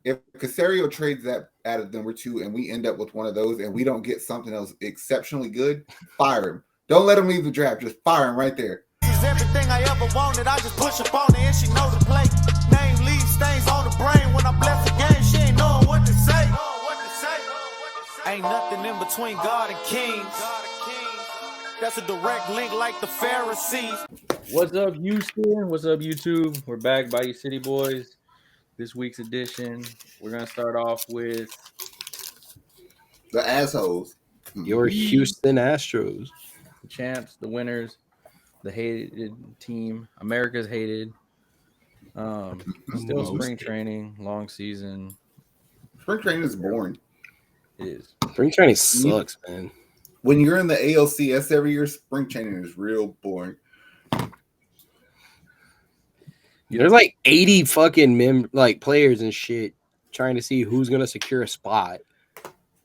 if Casario trades that out of number 2 and we end up with one of those and we don't get something else exceptionally good, fire him. Don't let him leave the draft. Just fire him right there. This is everything I ever wanted. I just push up on it and she know the play. Name leave stains on the brain. When I bless the game, she ain't knowing what to say. Ain't nothing in between God and kings. That's a direct link like the Pharisees. What's up, Houston? What's up, YouTube? We're back, Bayou City Boys. This week's edition. We're gonna start off with The assholes. Your Houston Astros. the champs, the winners, the hated team, America's hated. Still spring training, long season. Spring training is boring. It is. Spring training sucks, man. When you're in the ALCS every year, spring training is real boring. There's like 80 fucking players and shit trying to see who's gonna secure a spot.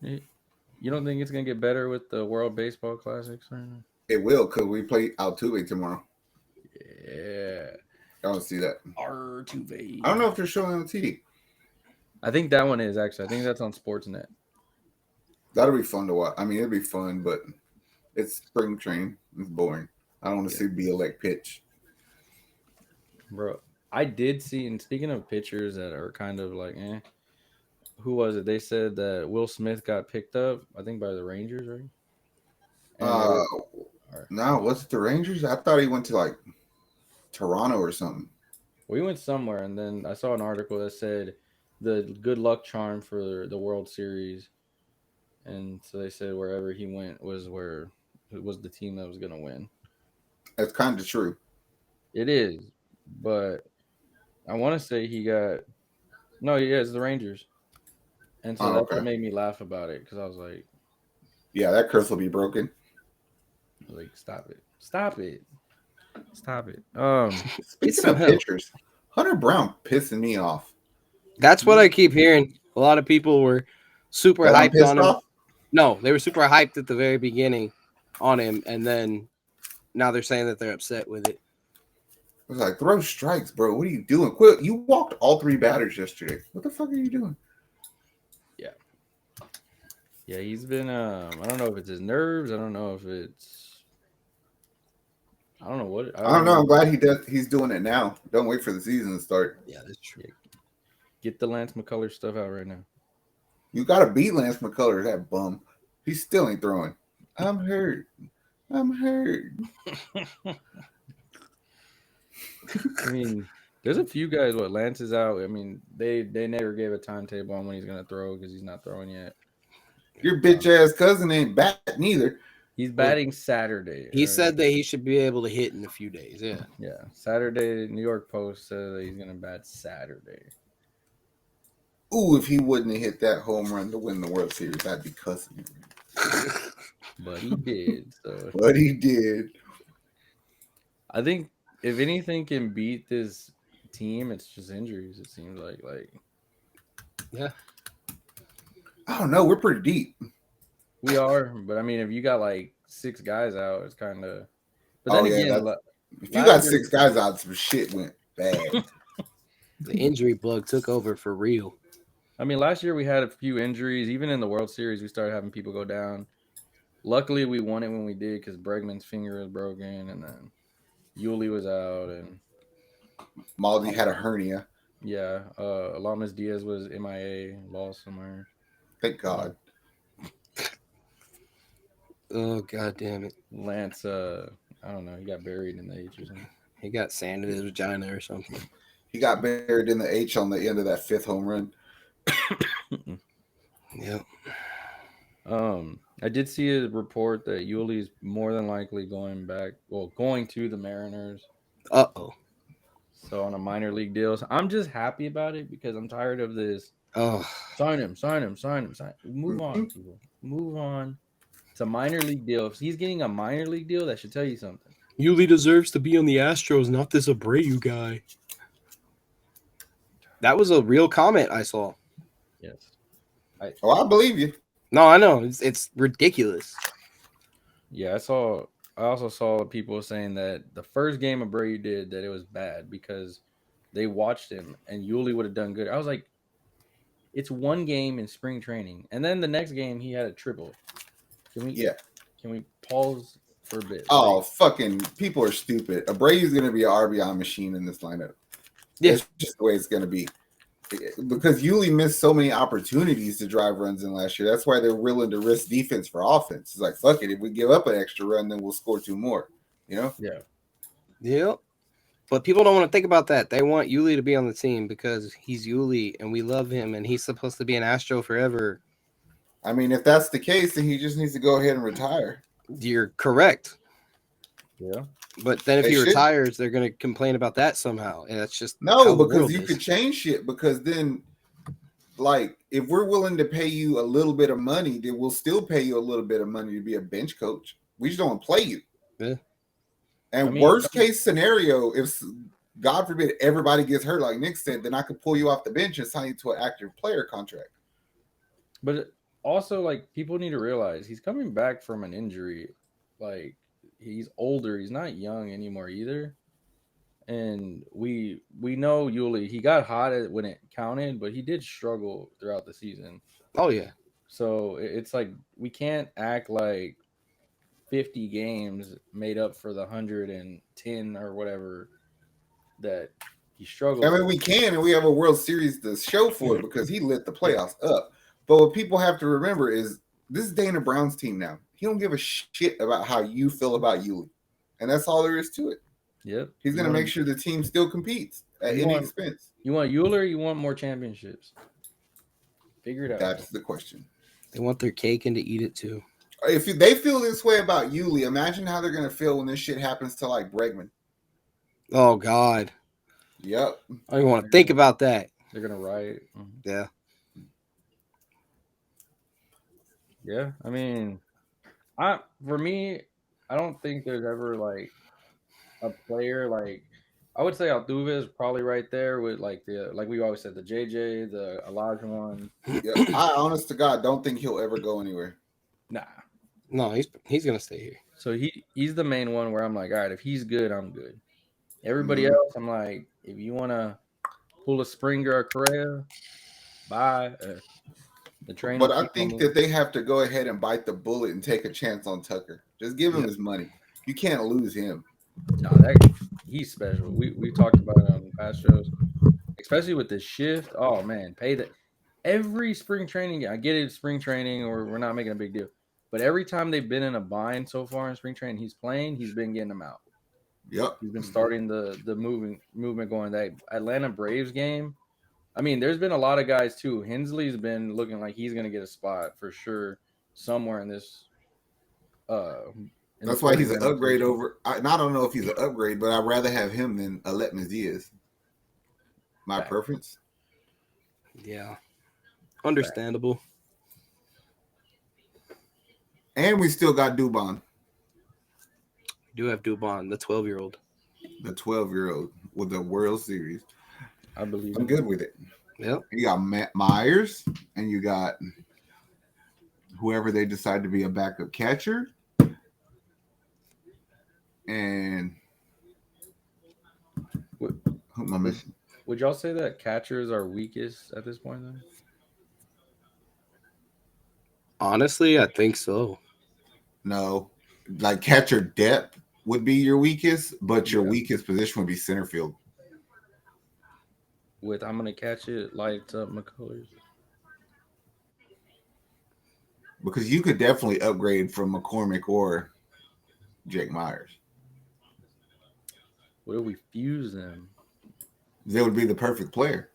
You don't think it's gonna get better with the World Baseball Classics right now? It will, because we play Altuve tomorrow. Yeah. I don't see that. Altuve. I don't know if they're showing on TV. I think that one is actually. I think that's on Sportsnet. That'll be fun to watch. I mean, it'll be fun, but it's spring training. It's boring. I don't want to see Bielek pitch. Bro, I did see, and speaking of pitchers that are kind of like, who was it? They said that Will Smith got picked up, I think, by the Rangers, right? No, was it the Rangers? I thought he went to like Toronto or something. We went somewhere, and then I saw an article that said the good luck charm for the World Series. And so they said wherever he went was where it was the team that was going to win. That's kind of true. It is, but I want to say it's the Rangers. And so that's what made me laugh about it, because I was like, yeah, that curse will be broken. I was like, stop it. Speaking of pitchers, Hunter Brown pissing me off. That's what I keep hearing. A lot of people were super hyped on him. Off? No, they were super hyped at the very beginning on him, and then now they're saying that they're upset with it. I was like, throw strikes, bro. What are you doing? Quit. You walked all 3 batters yesterday. What the fuck are you doing? Yeah, he's been I don't know if it's his nerves. I don't know if it's I don't know. I'm glad he's doing it now. Don't wait for the season to start. Yeah, that's true. Get the Lance McCullers stuff out right now. You got to beat Lance McCullers, that bum. He still ain't throwing. I'm hurt. I mean, there's a few guys. Lance is out. I mean, they never gave a timetable on when he's going to throw because he's not throwing yet. Your bitch-ass cousin ain't batting either. He's batting Saturday. He said that he should be able to hit in a few days. Yeah. Yeah. Saturday, New York Post said that he's going to bat Saturday. Ooh, if he wouldn't have hit that home run to win the World Series, I'd be cussing him. But he did. So. But he did. I think if anything can beat this team, it's just injuries, it seems like. Yeah. I don't know. We're pretty deep. We are, but I mean, if you got like 6 guys out, it's kind of. But then again, if you got 6 guys out, some shit went bad. The injury bug took over for real. I mean, last year we had a few injuries. Even in the World Series, we started having people go down. Luckily, we won it when we did because Bregman's finger was broken, and then Yuli was out, and Maldi had a hernia. Yeah, Alamis Diaz was MIA, lost somewhere. Thank God. Oh, God damn it. Lance, I don't know, he got buried in the H or something. He got sand in his vagina or something. He got buried in the H on the end of that 5th home run. Yep. I did see a report that Yuli is more than likely going to the Mariners. Uh-oh. So on a minor league deal. So I'm just happy about it because I'm tired of this. Oh. Sign him. Move on, people. Move on. It's a minor league deal. If he's getting a minor league deal, that should tell you something. Yuli deserves to be on the Astros, not this Abreu guy. That was a real comment I saw. Yes. I believe you. No, I know. It's ridiculous. Yeah, I also saw people saying that the first game Abreu did, that it was bad because they watched him and Yuli would have done good. I was like, It's one game in spring training, and then the next game he had a triple. Can we pause for a bit? Oh, fucking people are stupid. Abreu's going to be an RBI machine in this lineup. Yeah. That's just the way it's going to be. Because Yuli missed so many opportunities to drive runs in last year. That's why they're willing to risk defense for offense. It's like, fuck it. If we give up an extra run, then we'll score 2 more. You know? Yeah. Yep. But people don't want to think about that. They want Yuli to be on the team because he's Yuli and we love him and he's supposed to be an Astro forever. I mean, if that's the case, then he just needs to go ahead and retire. You're correct. Yeah. But then if They he should. retires, they're going to complain about that somehow. And that's just No, because you could change shit. Because then, like, if we're willing to pay you a little bit of money, then we'll still pay you a little bit of money to be a bench coach. We just don't want to play you. Yeah. And worst case scenario, if God forbid everybody gets hurt, like Nick said, then I could pull you off the bench and sign you to an active player contract. But also, like, people need to realize he's coming back from an injury. Like, he's older. He's not young anymore either. And we know Yuli. He got hot when it counted, but he did struggle throughout the season. Oh, yeah. So it's like we can't act like 50 games made up for the 110 or whatever that he struggled. I mean, we can, and we have a World Series to show for it because he lit the playoffs up. But what people have to remember is this is Dana Brown's team now. He don't give a shit about how you feel about Yuli. And that's all there is to it. Yep. He's going to make sure the team still competes at any expense. You want Yuli or you want more championships? Figure it out. That's the question. They want their cake and to eat it too. If they feel this way about Yuli, imagine how they're going to feel when this shit happens to, like, Bregman. Oh, God. Yep. I don't even want to think about that. They're going to riot. Yeah. Yeah. I mean, for me, I don't think there's ever, like, a player, like, I would say Altuve is probably right there with, like we always said, the JJ, the Elijah one. Yep. I, honest to God, don't think he'll ever go anywhere. Nah. No, he's going to stay here. So he's the main one where I'm like, all right, if he's good, I'm good. Everybody else, I'm like, if you want to pull a Springer or Correa, bye. The train. But I think that they have to go ahead and bite the bullet and take a chance on Tucker. Just give him his money. You can't lose him. No, he's special. We talked about it on the past shows, especially with this shift. Oh man, pay that every spring training. I get it, spring training, or we're not making a big deal. But every time they've been in a bind so far in spring training, he's playing. He's been getting them out. Yep. He's been starting the movement going. That Atlanta Braves game. I mean, there's been a lot of guys too. Hensley's been looking like he's going to get a spot for sure somewhere in this. That's why he's an upgrade over. I don't know if he's an upgrade, but I'd rather have him than Aletman Diaz. My preference. Yeah. Understandable. And we still got Dubon. We do have Dubon, the 12-year-old. The 12-year-old with the World Series. I believe I'm good with it. Yep. You got Matt Myers, and you got whoever they decide to be a backup catcher. And who am I missing? Would y'all say that catchers are weakest at this point then? Honestly, I think so. No. Like catcher depth would be your weakest, but your weakest position would be center field. With I'm gonna catch it, lights up McCullers. Because you could definitely upgrade from McCormick or Jake Myers. What if we fuse them? They would be the perfect player.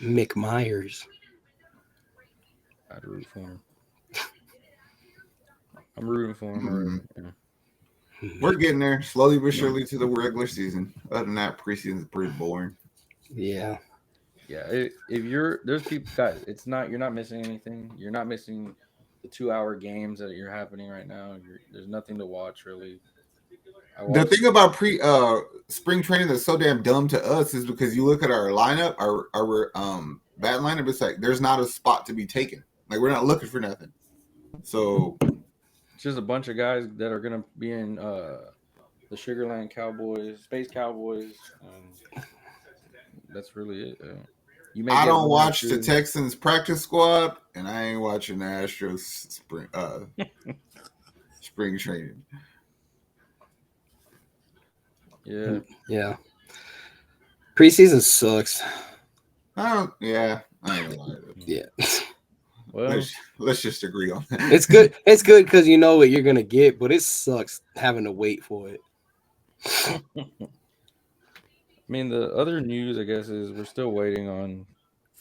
Mick Myers. I'd root for him. I'm rooting for him already. Yeah. We're getting there slowly but surely to the regular season. Other than that, preseason is pretty boring. Yeah. Yeah. If there's people, guys, you're not missing anything. You're not missing the 2-hour games that are happening right now. There's nothing to watch really. The thing about spring training that's so damn dumb to us is because you look at our lineup, our bat lineup, it's like there's not a spot to be taken. Like we're not looking for nothing. So it's just a bunch of guys that are gonna be in the Sugarland Cowboys, Space Cowboys. That's really it. You may I get don't one or watch the two. Texans practice squad, and I ain't watching the Astros spring training. Yeah. Yeah. Preseason sucks. I ain't gonna lie. Yeah. Well, Let's just agree on that. It's good. It's good because you know what you're gonna get, but it sucks having to wait for it. I mean, the other news, I guess, is we're still waiting on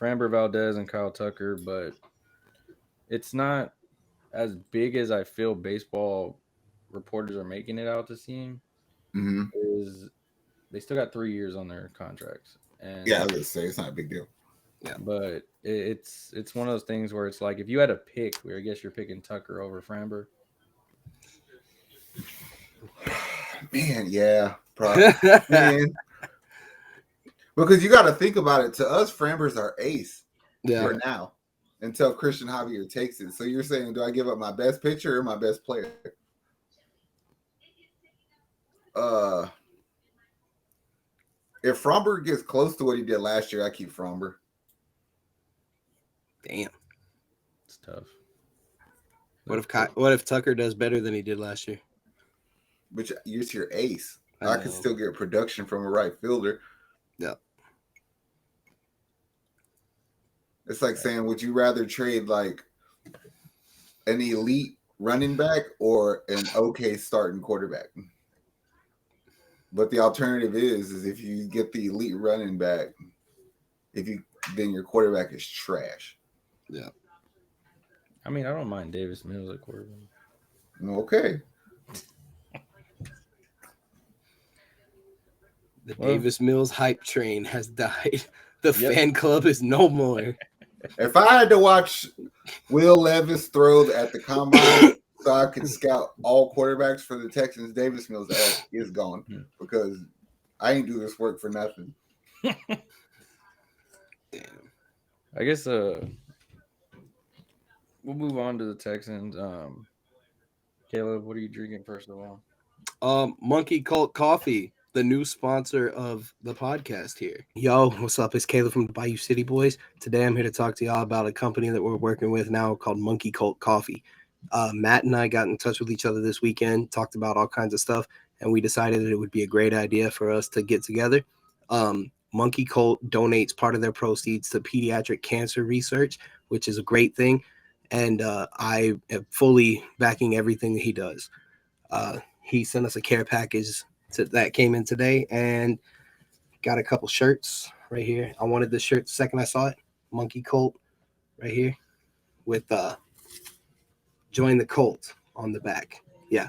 Framber Valdez and Kyle Tucker, but it's not as big as I feel baseball reporters are making it out to seem. Mm-hmm. Is they still got 3 years on their contracts, and Yeah, I was gonna say it's not a big deal. but it's one of those things where it's like if you had a pick, where I guess you're picking Tucker over Framber. Man, yeah, probably. Man, because you got to think about it. To us, Framber's our ace for now until Christian Javier takes it. So you're saying, do I give up my best pitcher or my best player? If Framber gets close to what he did last year, I keep Framber. Damn. It's tough. What if Tucker does better than he did last year? Which you're your ace. I I can still get production from a right fielder. Yeah. It's like saying, would you rather trade like an elite running back or an okay starting quarterback? But the alternative is if you get the elite running back, then your quarterback is trash. Yeah. I mean, I don't mind Davis Mills at quarterback. Okay. The Davis Mills hype train has died. The fan club is no more. If I had to watch Will Levis throw at the combine so I could scout all quarterbacks for the Texans, Davis Mills is gone because I ain't do this work for nothing. Damn. I guess we'll move on to the Texans. Caleb, what are you drinking first of all? Monkey Cult Coffee, the new sponsor of the podcast here. Yo, what's up? It's Caleb from the Bayou City Boys. Today I'm here to talk to y'all about a company that we're working with now called Monkey Cult Coffee. Matt and I got in touch with each other this weekend, talked about all kinds of stuff, and we decided that it would be a great idea for us to get together. Monkey Cult donates part of their proceeds to pediatric cancer research, which is a great thing. And I am fully backing everything that he does. He sent us a care package that came in today and got a couple shirts right here. I wanted this shirt the second I saw it. Monkey Cult right here with Join the Cult on the back. Yeah.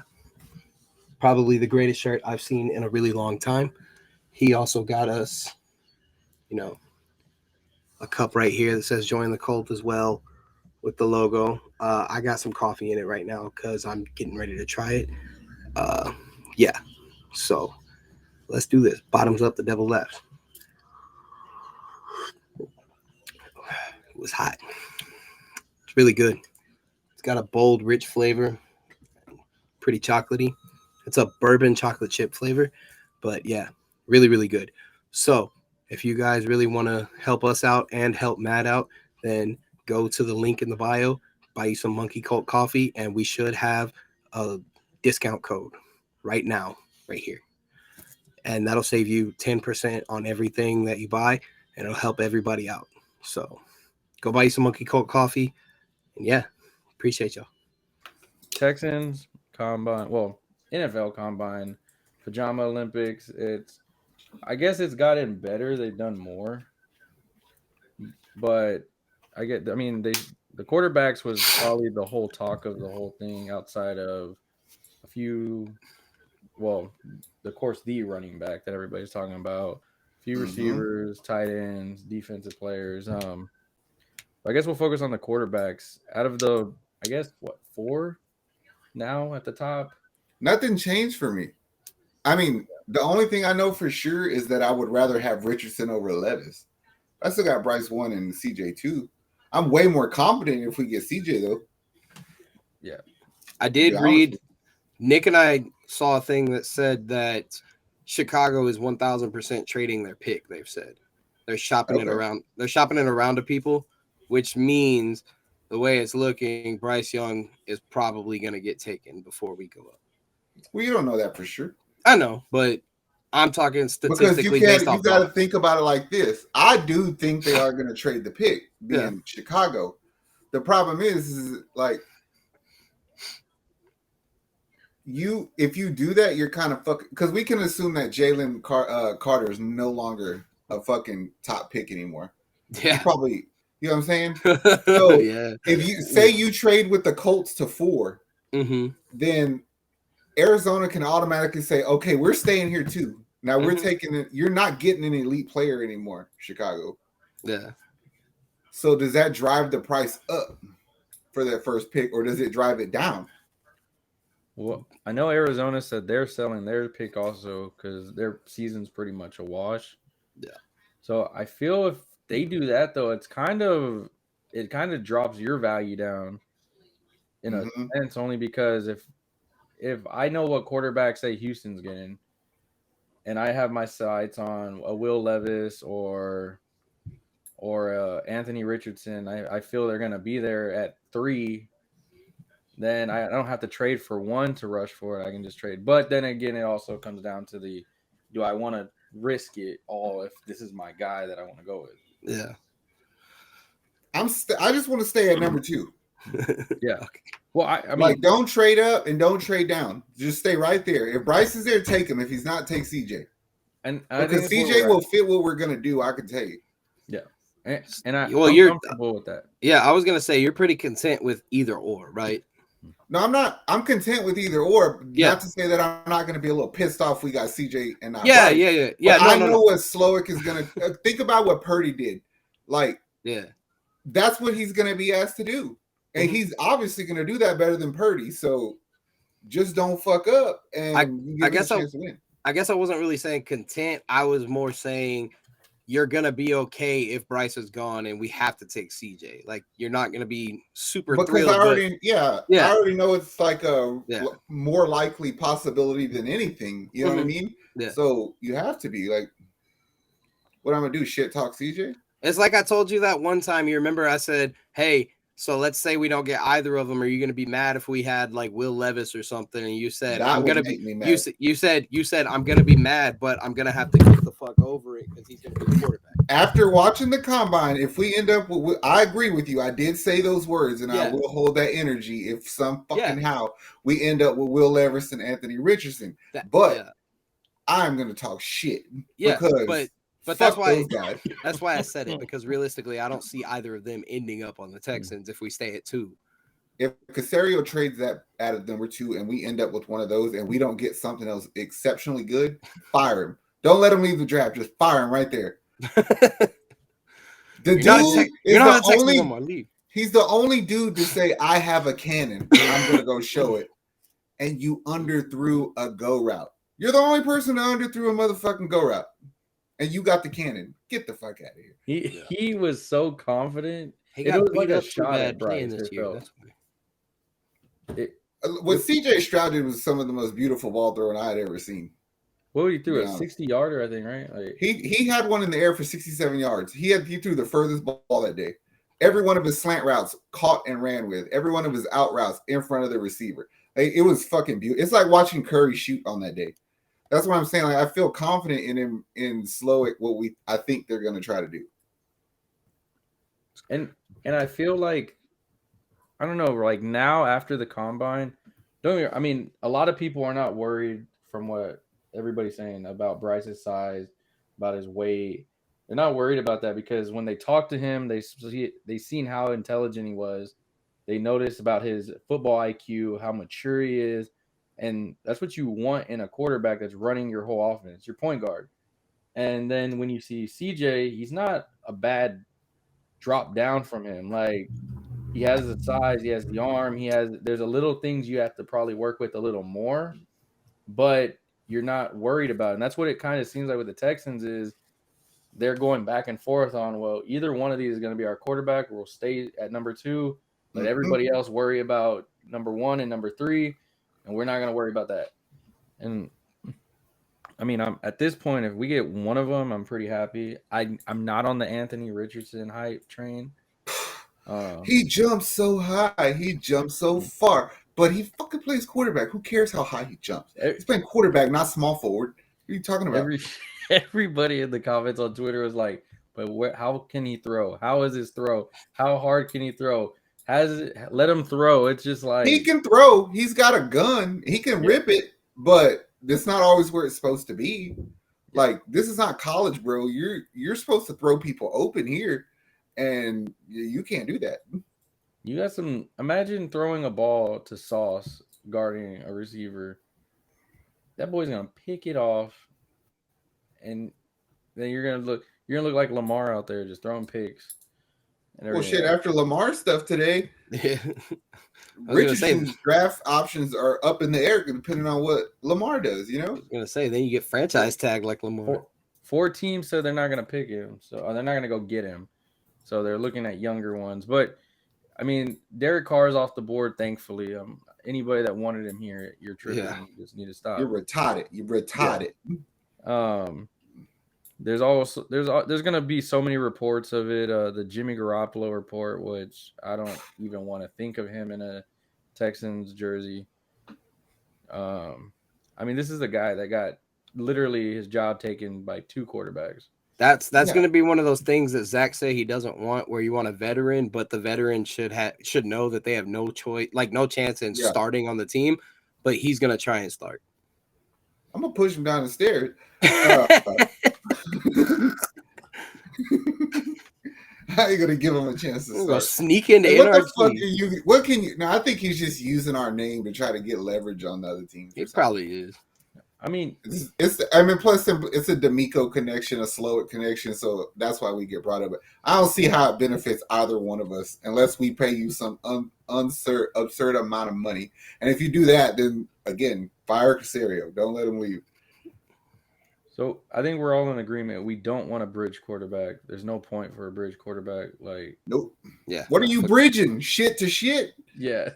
Probably the greatest shirt I've seen in a really long time. He also got us, a cup right here that says Join the Cult as well with the logo. I got some coffee in it right now because I'm getting ready to try it. Yeah. So let's do this. Bottoms up, the devil left. It was hot. It's really good. It's got a bold, rich flavor. Pretty chocolatey. It's a bourbon chocolate chip flavor. But yeah, really, really good. So if you guys really want to help us out and help Matt out, then go to the link in the bio, buy you some Monkey Cult coffee, and we should have a discount code right now, right here. And that'll save you 10% on everything that you buy, and it'll help everybody out. So go buy you some Monkey Cult coffee. And yeah, appreciate y'all. Texans combine, NFL combine, pajama Olympics. I guess it's gotten better. They've done more, but the quarterbacks was probably the whole talk of the whole thing outside of a few. Well, of course, the running back that everybody's talking about, a few receivers, tight ends, defensive players. I guess we'll focus on the quarterbacks. Out of the, four now at the top? Nothing changed for me. I mean, the only thing I know for sure is that I would rather have Richardson over Levis. I still got Bryce 1 and CJ 2. I'm way more confident if we get CJ, though. Yeah. I did read, Nick and I saw a thing that said that Chicago is 1,000% trading their pick, they've said. They're shopping it around. They're shopping it around to people, which means the way it's looking, Bryce Young is probably going to get taken before we go up. Well, you don't know that for sure. I know, but I'm talking statistically based off. You got to think about it like this. I do think they are going to trade the pick, being Chicago. The problem is like if you do that, you're kind of fucking, because we can assume that Jalen Carter is no longer a fucking top pick anymore. Yeah, he probably. You know what I'm saying? So if you say you trade with the Colts to 4, then Arizona can automatically say, okay, we're staying here too. Now we're taking it. You're not getting an elite player anymore, Chicago. Yeah. So does that drive the price up for that first pick, or does it drive it down? Well, I know Arizona said they're selling their pick also because their season's pretty much a wash. Yeah. So I feel if they do that though, it kind of drops your value down in a sense, only because if I know what quarterback say Houston's getting, and I have my sights on a Will Levis or Anthony Richardson, I feel they're going to be there at 3. Then I don't have to trade for 1 to rush for it. I can just trade. But then again, it also comes down to do I want to risk it all if this is my guy that I want to go with? Yeah. I just want to stay at number 2. Yeah. Well, I mean, like, don't trade up and don't trade down. Just stay right there. If Bryce is there, take him. If he's not, take CJ. And because CJ will fit what we're gonna do. I can tell you. Yeah. I'm you're comfortable with that. Yeah, I was gonna say you're pretty content with either or, right? No, I'm not. I'm content with either or. Yeah. Not to say that I'm not gonna be a little pissed off we got CJ and not Yeah. I know what Slowick is gonna think about what Purdy did. Like, that's what he's gonna be asked to do. And he's obviously going to do that better than Purdy. So just don't fuck up. And I guess a chance to win. I guess I wasn't really saying content. I was more saying you're going to be okay if Bryce is gone and we have to take CJ. Like, you're not going to be super thrilled. I already know it's like a more likely possibility than anything. You know what I mean? Yeah. So you have to be like, what I'm going to do? Shit talk CJ? It's like I told you that one time. You remember I said, hey, so let's say we don't get either of them. Are you going to be mad if we had like Will Levis or something? And you said, I'm going to be mad. You said, I'm going to be mad, but I'm going to have to get the fuck over it because he's going to be the quarterback. After watching the combine, if we end up with, I agree with you. I did say those words and I will hold that energy if some fucking how we end up with Will Levis and Anthony Richardson. But I'm going to talk shit. Because But that's why I said it, because realistically, I don't see either of them ending up on the Texans if we stay at 2. If Caserio trades that out of number 2 and we end up with one of those and we don't get something else exceptionally good, fire him. Don't let him leave the draft. Just fire him right there. He's the only dude to say, I have a cannon and I'm going to go show it. And you underthrew a go route. You're the only person that underthrew a motherfucking go route. And you got the cannon. Get the fuck out of here. He was so confident. He got beat up too bad playing this year. What CJ Stroud did was some of the most beautiful ball throwing I had ever seen. What he threw? A 60-yarder, I think, right? Like, he had one in the air for 67 yards. He threw the furthest ball that day. Every one of his slant routes caught and ran with. Every one of his out routes in front of the receiver. Like, it was fucking beautiful. It's like watching Curry shoot on that day. That's what I'm saying. Like, I feel confident in him in Slowick, I think they're going to try to do. And I feel like, I don't know, like now after the combine, a lot of people are not worried from what everybody's saying about Bryce's size, about his weight. They're not worried about that because when they talk to him, they seen how intelligent he was. They noticed about his football IQ, how mature he is. And that's what you want in a quarterback that's running your whole offense, your point guard. And then when you see CJ, he's not a bad drop down from him. Like, he has the size, he has the arm, there's a little things you have to probably work with a little more, but you're not worried about it. And that's what it kind of seems like with the Texans is they're going back and forth on, well, either one of these is going to be our quarterback, or we'll stay at number 2, let everybody else worry about number 1 and number 3. And we're not going to worry about that. And I mean, I'm at this point. If we get one of them, I'm pretty happy. I'm not on the Anthony Richardson hype train. He jumps so high. He jumps so far. But he fucking plays quarterback. Who cares how high he jumps? He's playing quarterback, not small forward. What are you talking about? Everybody in the comments on Twitter was like, "But how can he throw? How is his throw? How hard can he throw? Let him throw?" It's just like he can throw. He's got a gun. He can rip it, but that's not always where it's supposed to be. Like, this is not college, bro. You're supposed to throw people open here, and you can't do that. You got some. Imagine throwing a ball to Sauce guarding a receiver. That boy's gonna pick it off, and then you're gonna look like Lamar out there just throwing picks. Well, shit. After Lamar stuff today, Richardson's draft options are up in the air depending on what Lamar does. You know, I was gonna say then you get franchise tag like Lamar. Four teams said they're not gonna pick him, so they're not gonna go get him. So they're looking at younger ones, but. I mean, Derek Carr is off the board, thankfully. Anybody that wanted him here, you're tripping. Yeah. You just need to stop. You're retarded. Yeah. There's gonna be so many reports of it. The Jimmy Garoppolo report, which I don't even want to think of him in a Texans jersey. I mean, this is the guy that got literally his job taken by 2 quarterbacks. That's going to be one of those things that Zach say he doesn't want, where you want a veteran, but the veteran should know that they have no choice, like no chance in starting on the team, but he's going to try and start. I'm going to push him down the stairs. How are you going to give him a chance to start? Sneak into what the fuck are you? What can you? No, I think he's just using our name to try to get leverage on the other teams. He probably is. I mean, plus it's a D'Amico connection, a Slowett connection, so that's why we get brought up. I don't see how it benefits either one of us unless we pay you some absurd amount of money. And if you do that, then again, fire Casario. Don't let him leave. So I think we're all in agreement. We don't want a bridge quarterback. There's no point for a bridge quarterback. Like, nope. Yeah. What are you bridging? Shit to shit. Yeah.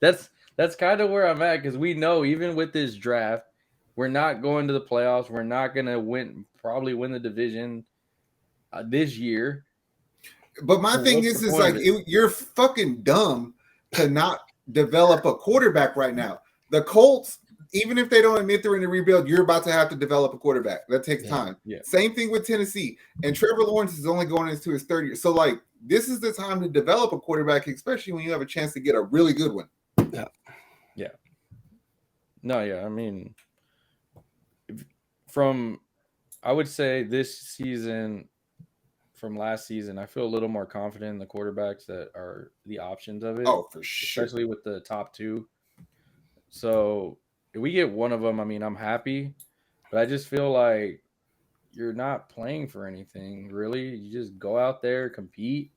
That's kind of where I'm at, because we know even with this draft, we're not going to the playoffs. We're not going to probably win the division this year. But my thing is like, you're fucking dumb to not develop a quarterback right now. The Colts, even if they don't admit they're in the rebuild, you're about to have to develop a quarterback. That takes time. Yeah. Same thing with Tennessee. And Trevor Lawrence is only going into his 3rd year. So, like, this is the time to develop a quarterback, especially when you have a chance to get a really good one. Yeah. Yeah. No, yeah. I mean, I would say this season from last season, I feel a little more confident in the quarterbacks that are the options of it. Oh, for sure. Especially with the top 2. So if we get one of them, I mean, I'm happy. But I just feel like you're not playing for anything, really. You just go out there, compete,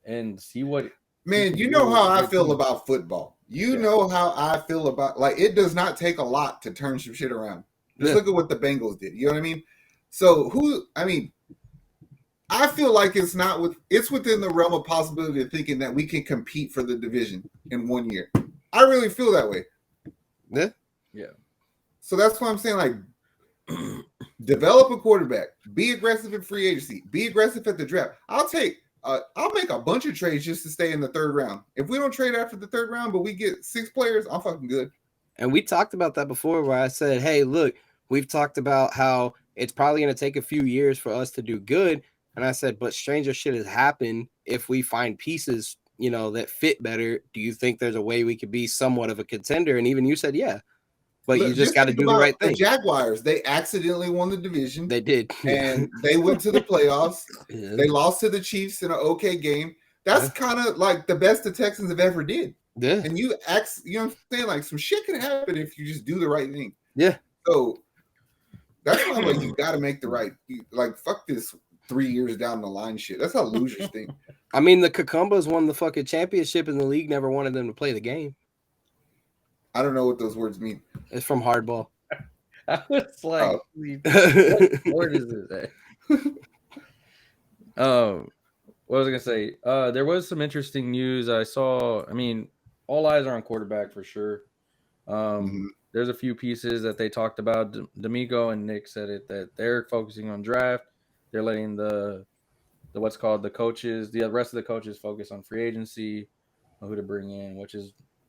and see what – Man, you know how I feel about football. You know how I feel about, like, it does not take a lot to turn some shit around. Just look at what the Bengals did. You know what I mean? So I feel like it's within the realm of possibility of thinking that we can compete for the division in 1 year. I really feel that way. Yeah. Yeah. So that's why I'm saying, like, develop a quarterback, be aggressive in free agency, be aggressive at the draft. I'll make a bunch of trades just to stay in the 3rd round. If we don't trade after the 3rd round, but we get 6 players, I'm fucking good. And we talked about that before, where I said, hey, look, we've talked about how it's probably going to take a few years for us to do good. And I said, but stranger shit has happened if we find pieces, that fit better. Do you think there's a way we could be somewhat of a contender? And even you said, yeah. But you just got to do the right thing. The Jaguars, they accidentally won the division. They did. And they went to the playoffs. Yeah. They lost to the Chiefs in an okay game. That's kind of like the best the Texans have ever did. Yeah. And you know what I'm saying? Like, some shit can happen if you just do the right thing. Yeah. So that's why you got to make the right, like, fuck this 3 years down the line shit. That's how losers think. I mean, the Cucumbas won the fucking championship and the league never wanted them to play the game. I don't know what those words mean. It's from Hardball. I was like, what is this? What was I gonna say? There was some interesting news I saw. I mean, all eyes are on quarterback for sure. The there's a few pieces that they talked about. D'Amico and Nick said it that they're focusing on draft. They're letting the what's called the coaches, the rest of the coaches focus on free agency, on who to bring in,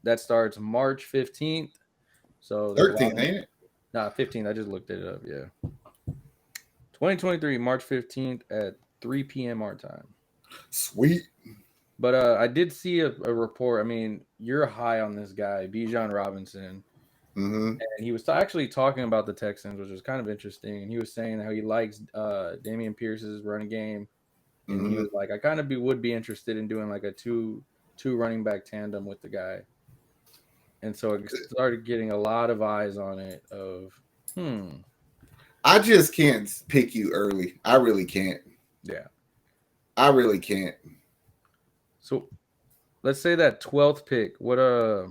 that starts March 15th. So there's a lot 13th, ain't it? Nah, 15th. I just looked it up. Yeah. 2023, March 15th at 3 p.m. our time. Sweet. But I did see a report. I mean, you're high on this guy, Bijan Robinson. Mm-hmm. And he was actually talking about the Texans, which was kind of interesting. And he was saying how he likes Damian Pierce's running game. And he was like, I kind of would be interested in doing like a two running back tandem with the guy. And so it started getting a lot of eyes on it I just can't pick you early. I really can't. Yeah. I really can't. So let's say that 12th pick. What are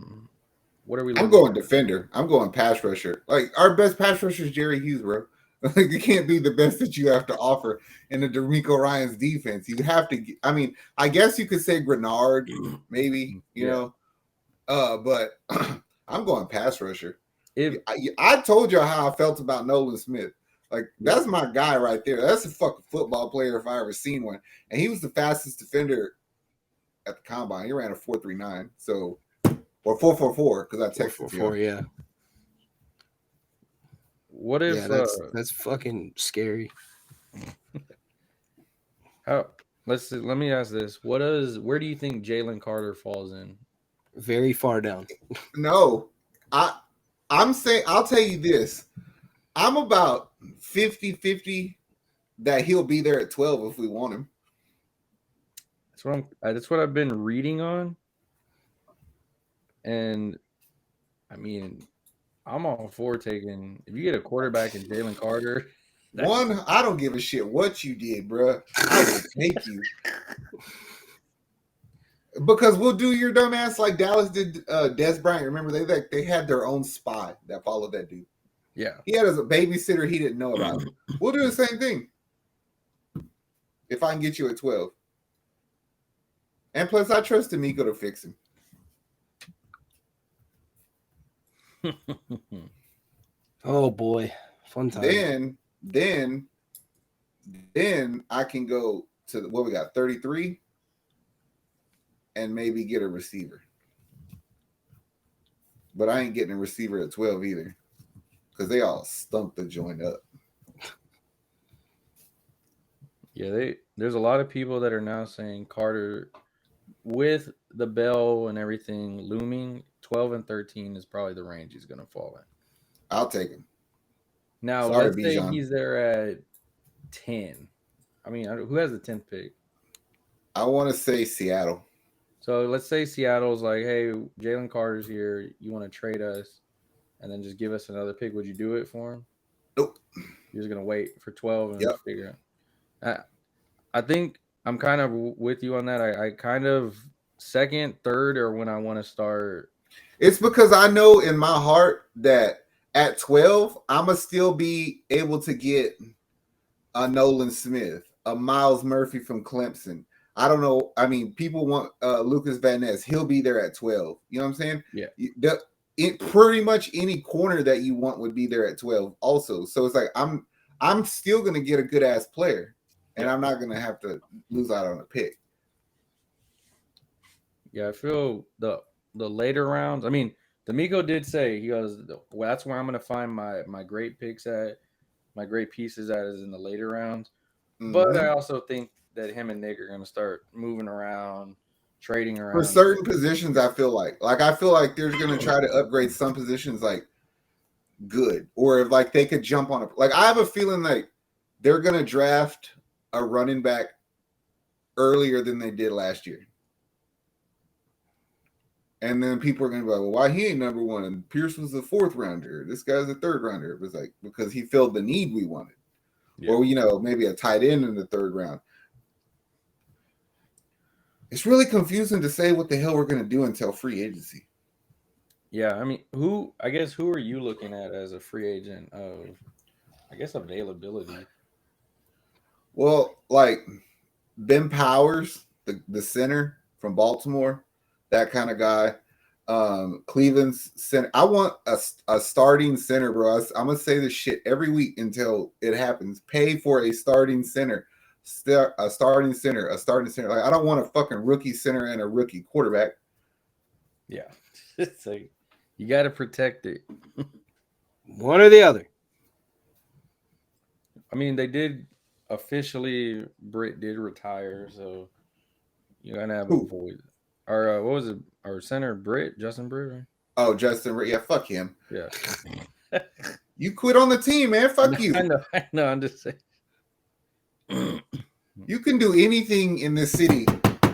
we looking I'm going defender. I'm going pass rusher. Like, our best pass rusher is Jerry Hughes, bro. Like, you can't be the best that you have to offer in the DeMeco Ryans defense. You have to. I mean, I guess you could say Grenard, maybe. You know, but I'm going pass rusher. I told you how I felt about Nolan Smith. Like, that's my guy right there. That's a fucking football player if I ever seen one. And he was the fastest defender at the combine. He ran a 4.39, so or 4.44 because I texted you. 4.44, yeah. What if? Yeah, that's fucking scary. Let me ask this: where do you think Jalen Carter falls in? Very far down. No, I'm saying, I'll tell you this. I'm about 50-50 that he'll be there at 12 if we want him. That's what I've been reading on. And I mean, I'm all for taking, if you get a quarterback in Jalen Carter. One, I don't give a shit what you did, bro. I will take you. Because we'll do your dumb ass like Dallas did Des Bryant. Remember, they had their own spy that followed that dude. Yeah. He had a babysitter he didn't know about. We'll do the same thing. If I can get you at 12. And plus, I trust D'Amico to fix him. Oh boy. Fun time. Then I can go to what we got, 33, and maybe get a receiver. But I ain't getting a receiver at 12 either. Because they all stumped the joint up. Yeah, there's a lot of people that are now saying Carter, with the bell and everything looming, 12 and 13 is probably the range he's going to fall in. I'll take him. Now, Sorry, let's say Bijan. he's there at 10. I mean, who has the 10th pick? I want to say Seattle. So let's say Seattle's like, hey, Jalen Carter's here. You want to trade us and then just give us another pick? Would you do it for him? Nope. You're just going to wait for 12 and Yep. figure it out. I think I'm kind of with you on that. I kind of second, third, or when I want to start. It's because I know in my heart that at 12, I'm going to still be able to get a Nolan Smith, a Miles Murphy from Clemson. I don't know. I mean, people want Lucas Van Ness. He'll be there at 12. You know what I'm saying? Yeah. Pretty much any corner that you want would be there at 12 also. So it's like I'm still going to get a good-ass player. And I'm not going to have to lose out on a pick. Yeah, I feel the later rounds. I mean, D'Amico did say, he goes, well, that's where I'm going to find my great picks at, my great pieces at is in the later rounds. Mm-hmm. But I also think that him and Nick are going to start moving around, trading around. For certain positions, I feel like they're going to try to upgrade some positions like good. Or if like they could jump on like I have a feeling like they're going to draft a running back earlier than they did last year. And then people are going to be like, well, why he ain't number one? And Pierce was the 4th rounder. This guy's a 3rd rounder. It was like, because he filled the need we wanted. Yeah. Or, maybe a tight end in the 3rd round. It's really confusing to say what the hell we're going to do until free agency. Yeah. I mean, who are you looking at as a free agent of, I guess, availability? Well, like Ben Powers, the center from Baltimore, that kind of guy. Cleveland's center. I want a starting center, bro. I'm gonna say this shit every week until it happens. Pay for a starting center, a starting center. Like, I don't want a fucking rookie center and a rookie quarterback. Yeah, it's like you got to protect it. One or the other. I mean, they did officially. Britt did retire, so you're gonna have a void. Our what was it? Our center, Justin Britt, right? Oh, Justin, yeah, fuck him. Yeah. You quit on the team, man. Fuck you. I know. I'm just saying. You can do anything in this city,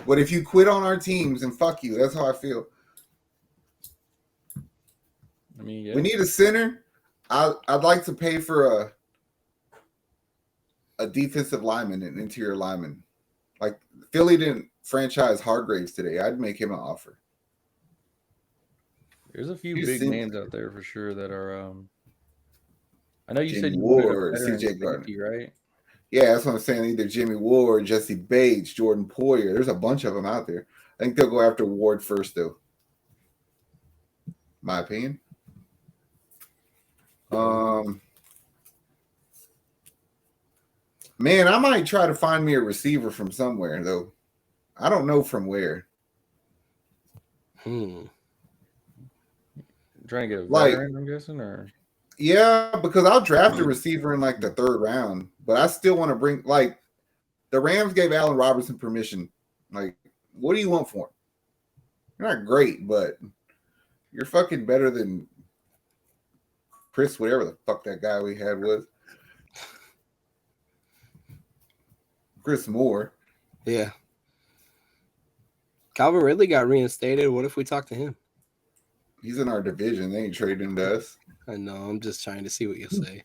but if you quit on our teams, and fuck you. That's how I feel. I mean, yeah. We need a center. I'd like to pay for a defensive lineman, an interior lineman. Like Philly didn't franchise Hargraves today. I'd make him an offer. There's a few big names out there for sure that are. I know you Jimmy said you Ward, wanted a CJ Gardner, right? Yeah, that's what I'm saying. Either Jimmy Ward, Jesse Bates, Jordan Poyer. There's a bunch of them out there. I think they'll go after Ward first, though. My opinion. Man, I might try to find me a receiver from somewhere, though. I don't know from where. Trying to get a veteran, I'm guessing, or yeah, because I'll draft a receiver in like the 3rd round, but I still want to bring like the Rams gave Allen Robinson permission. Like, what do you want for him? You're not great, but you're fucking better than Chris, whatever the fuck that guy we had was. Chris Moore. Yeah. Calvin Ridley got reinstated. What if we talk to him? He's in our division. They ain't trading to us. I know. I'm just trying to see what you'll say.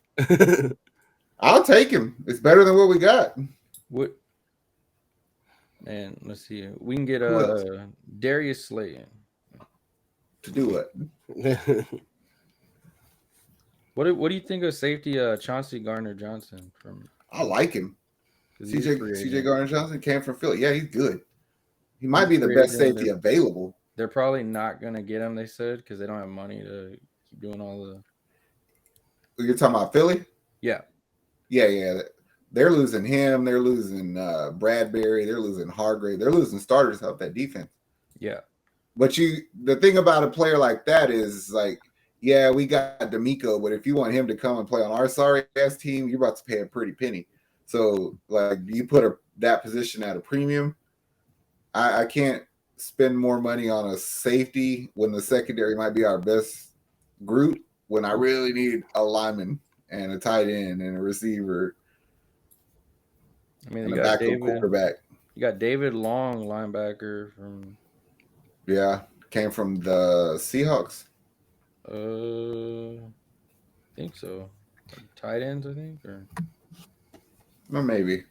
I'll take him. It's better than what we got. What? And let's see. We can get Darius Slayton. To do what? What do you think of safety Chauncey Gardner-Johnson from? I like him. CJ Gardner-Johnson came from Philly. Yeah, he's good. He might be the best safety available. They're probably not going to get him, they said, because they don't have money to keep doing all the. You're talking about Philly? Yeah. Yeah. They're losing him. They're losing Bradbury. They're losing Hargrave. They're losing starters off that defense. Yeah. But the thing about a player like that is like, yeah, we got D'Amico, but if you want him to come and play on our sorry-ass team, you're about to pay a pretty penny. So, like, you put that position at a premium. I can't spend more money on a safety when the secondary might be our best group when I really need a lineman and a tight end and a receiver. I mean, and a backup quarterback. You got David Long, linebacker from. Yeah, came from the Seahawks. I think so. Tight ends, I think, or maybe.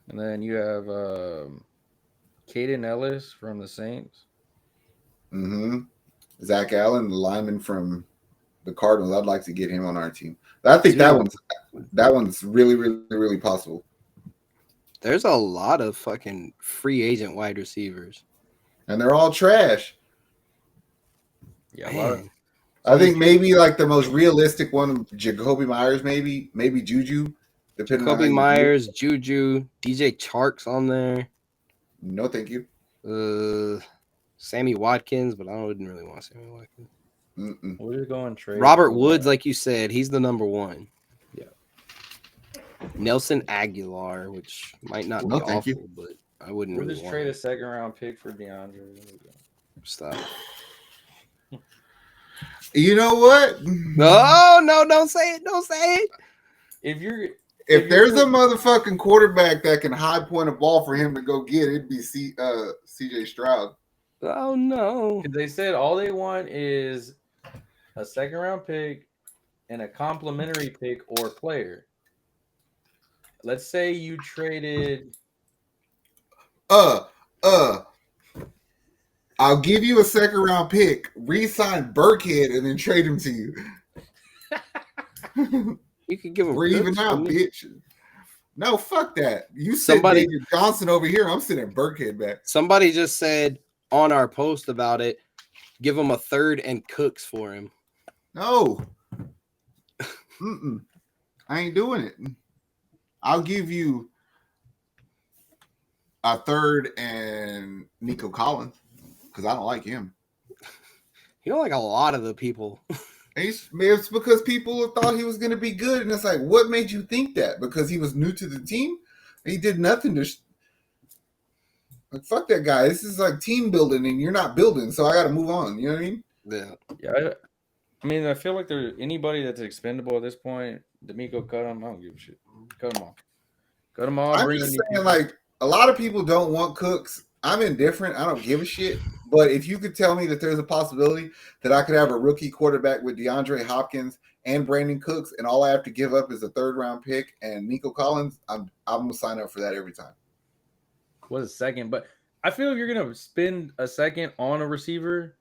And then you have Caden Ellis from the Saints. Zach Allen, the lineman from the Cardinals. I'd like to get him on our team. I think that one's really, really, really possible. There's a lot of fucking free agent wide receivers. And they're all trash. Yeah, a lot of. I think maybe like the most realistic one, Jacoby Myers, maybe Juju. Jacoby Myers, Juju, DJ Chark's on there. No, thank you. Sammy Watkins, but I wouldn't really want Sammy Watkins. We're just going trade. Robert Woods, like you said, he's the number one. Yeah. Nelson Aguilar, which might not be awful, but I wouldn't really just want trade a 2nd-round pick for DeAndre. Stop. You know what? No, don't say it. Don't say it. If there's a motherfucking quarterback that can high point a ball for him to go get, it'd be CJ Stroud. Oh no. They said all they want is a 2nd-round pick and a complimentary pick or player. Let's say you traded. I'll give you a 2nd-round pick, re-sign Burkhead, and then trade him to you. You could give him. We're even out, bitch. No, fuck that. You said David Johnson over here. I'm sitting Burkhead back. Somebody just said on our post about it, Give him a third and Cooks for him. No. I ain't doing it. I'll give you a third and Nico Collins because I don't like him. You don't like a lot of the people. It's because people thought he was going to be good, and it's like, what made you think that? Because he was new to the team? He did nothing to. Like, fuck that guy. This is like team building, and you're not building, so I got to move on. You know what I mean? Yeah. I mean, I feel like there's anybody that's expendable at this point. D'Amico, cut him. I don't give a shit. Cut him off. Cut him off. I'm just saying, like, a lot of people don't want Cooks. I'm indifferent. I don't give a shit. But if you could tell me that there's a possibility that I could have a rookie quarterback with DeAndre Hopkins and Brandon Cooks, and all I have to give up is a third-round pick and Nico Collins, I'm gonna sign up for that every time. Was a second, but I feel if you're gonna spend a second on a receiver,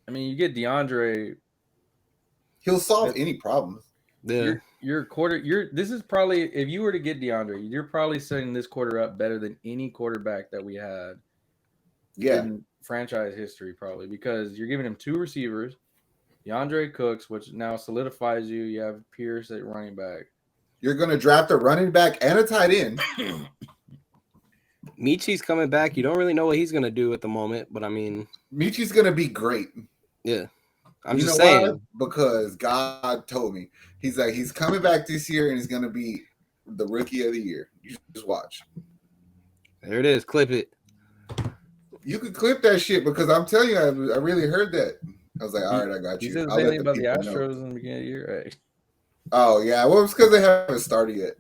I mean, you get DeAndre, he'll solve any problems. Yeah. This is probably, if you were to get DeAndre, you're probably setting this quarter up better than any quarterback that we had in franchise history, probably, because you're giving him two receivers, DeAndre Cooks, which now solidifies you. You have Pierce at running back. You're going to draft a running back and a tight end. Michi's coming back. You don't really know what he's going to do at the moment, but I mean, Michi's going to be great. Yeah. I'm just saying. Why? Because God told me. He's like, he's coming back this year and he's going to be the rookie of the year. You just watch. There it is. Clip it. You could clip that shit because I'm telling you, I really heard that. I was like, all right, I got you. You said the same thing about the Astros in the beginning of the year. Right? Oh, yeah. Well, it's because they haven't started yet.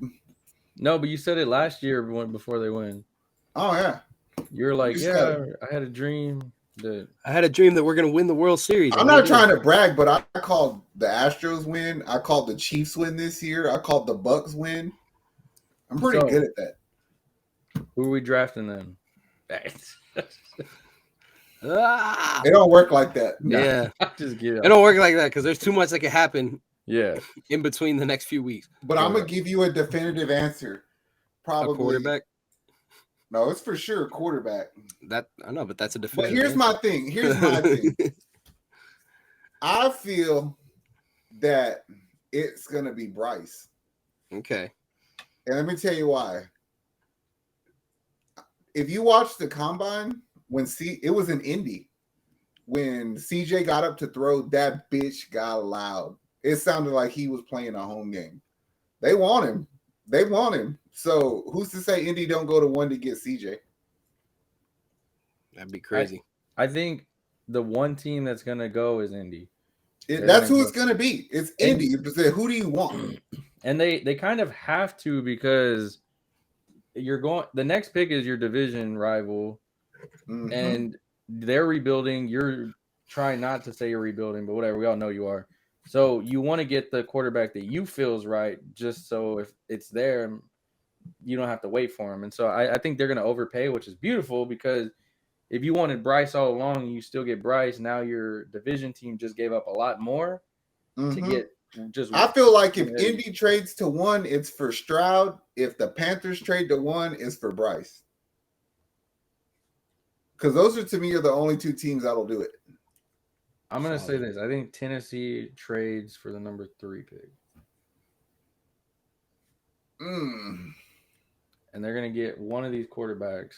No, but you said it last year before they win. Oh, yeah. You're like, I had a dream. I had a dream that we're going to win the World Series. I'm not trying to brag, but I called the Astros win. I called the Chiefs win this year. I called the Bucks win. I'm pretty good at that. Who are we drafting then? It don't work like that. Yeah. Just give it. It don't work like that because there's too much that can happen in between the next few weeks. But I'm going to give you a definitive answer. Probably. A quarterback? No, it's for sure quarterback. That I know, but that's a definitive. But here's my thing. I feel that it's going to be Bryce. Okay. And let me tell you why. If you watch the combine, it was in Indy. When CJ got up to throw, that bitch got loud. It sounded like he was playing a home game. They want him. So who's to say Indy don't go to one to get CJ? That'd be crazy. I think the one team that's going to go is Indy. That's who it's going to be. It's Indy. Who do you want? And they kind of have to because the next pick is your division rival. Mm-hmm. And they're rebuilding. You're trying not to say you're rebuilding, but whatever. We all know you are. So you want to get the quarterback that you feel is right, just so if it's there, you don't have to wait for him. And so I think they're going to overpay, which is beautiful because if you wanted Bryce all along and you still get Bryce, now your division team just gave up a lot more to get just. I feel like if Indy trades to one, it's for Stroud. If the Panthers trade to one, it's for Bryce. Because those are, to me, are the only two teams that'll do it. I'm going to say this. I think Tennessee trades for the number 3 pick. And they're going to get one of these quarterbacks.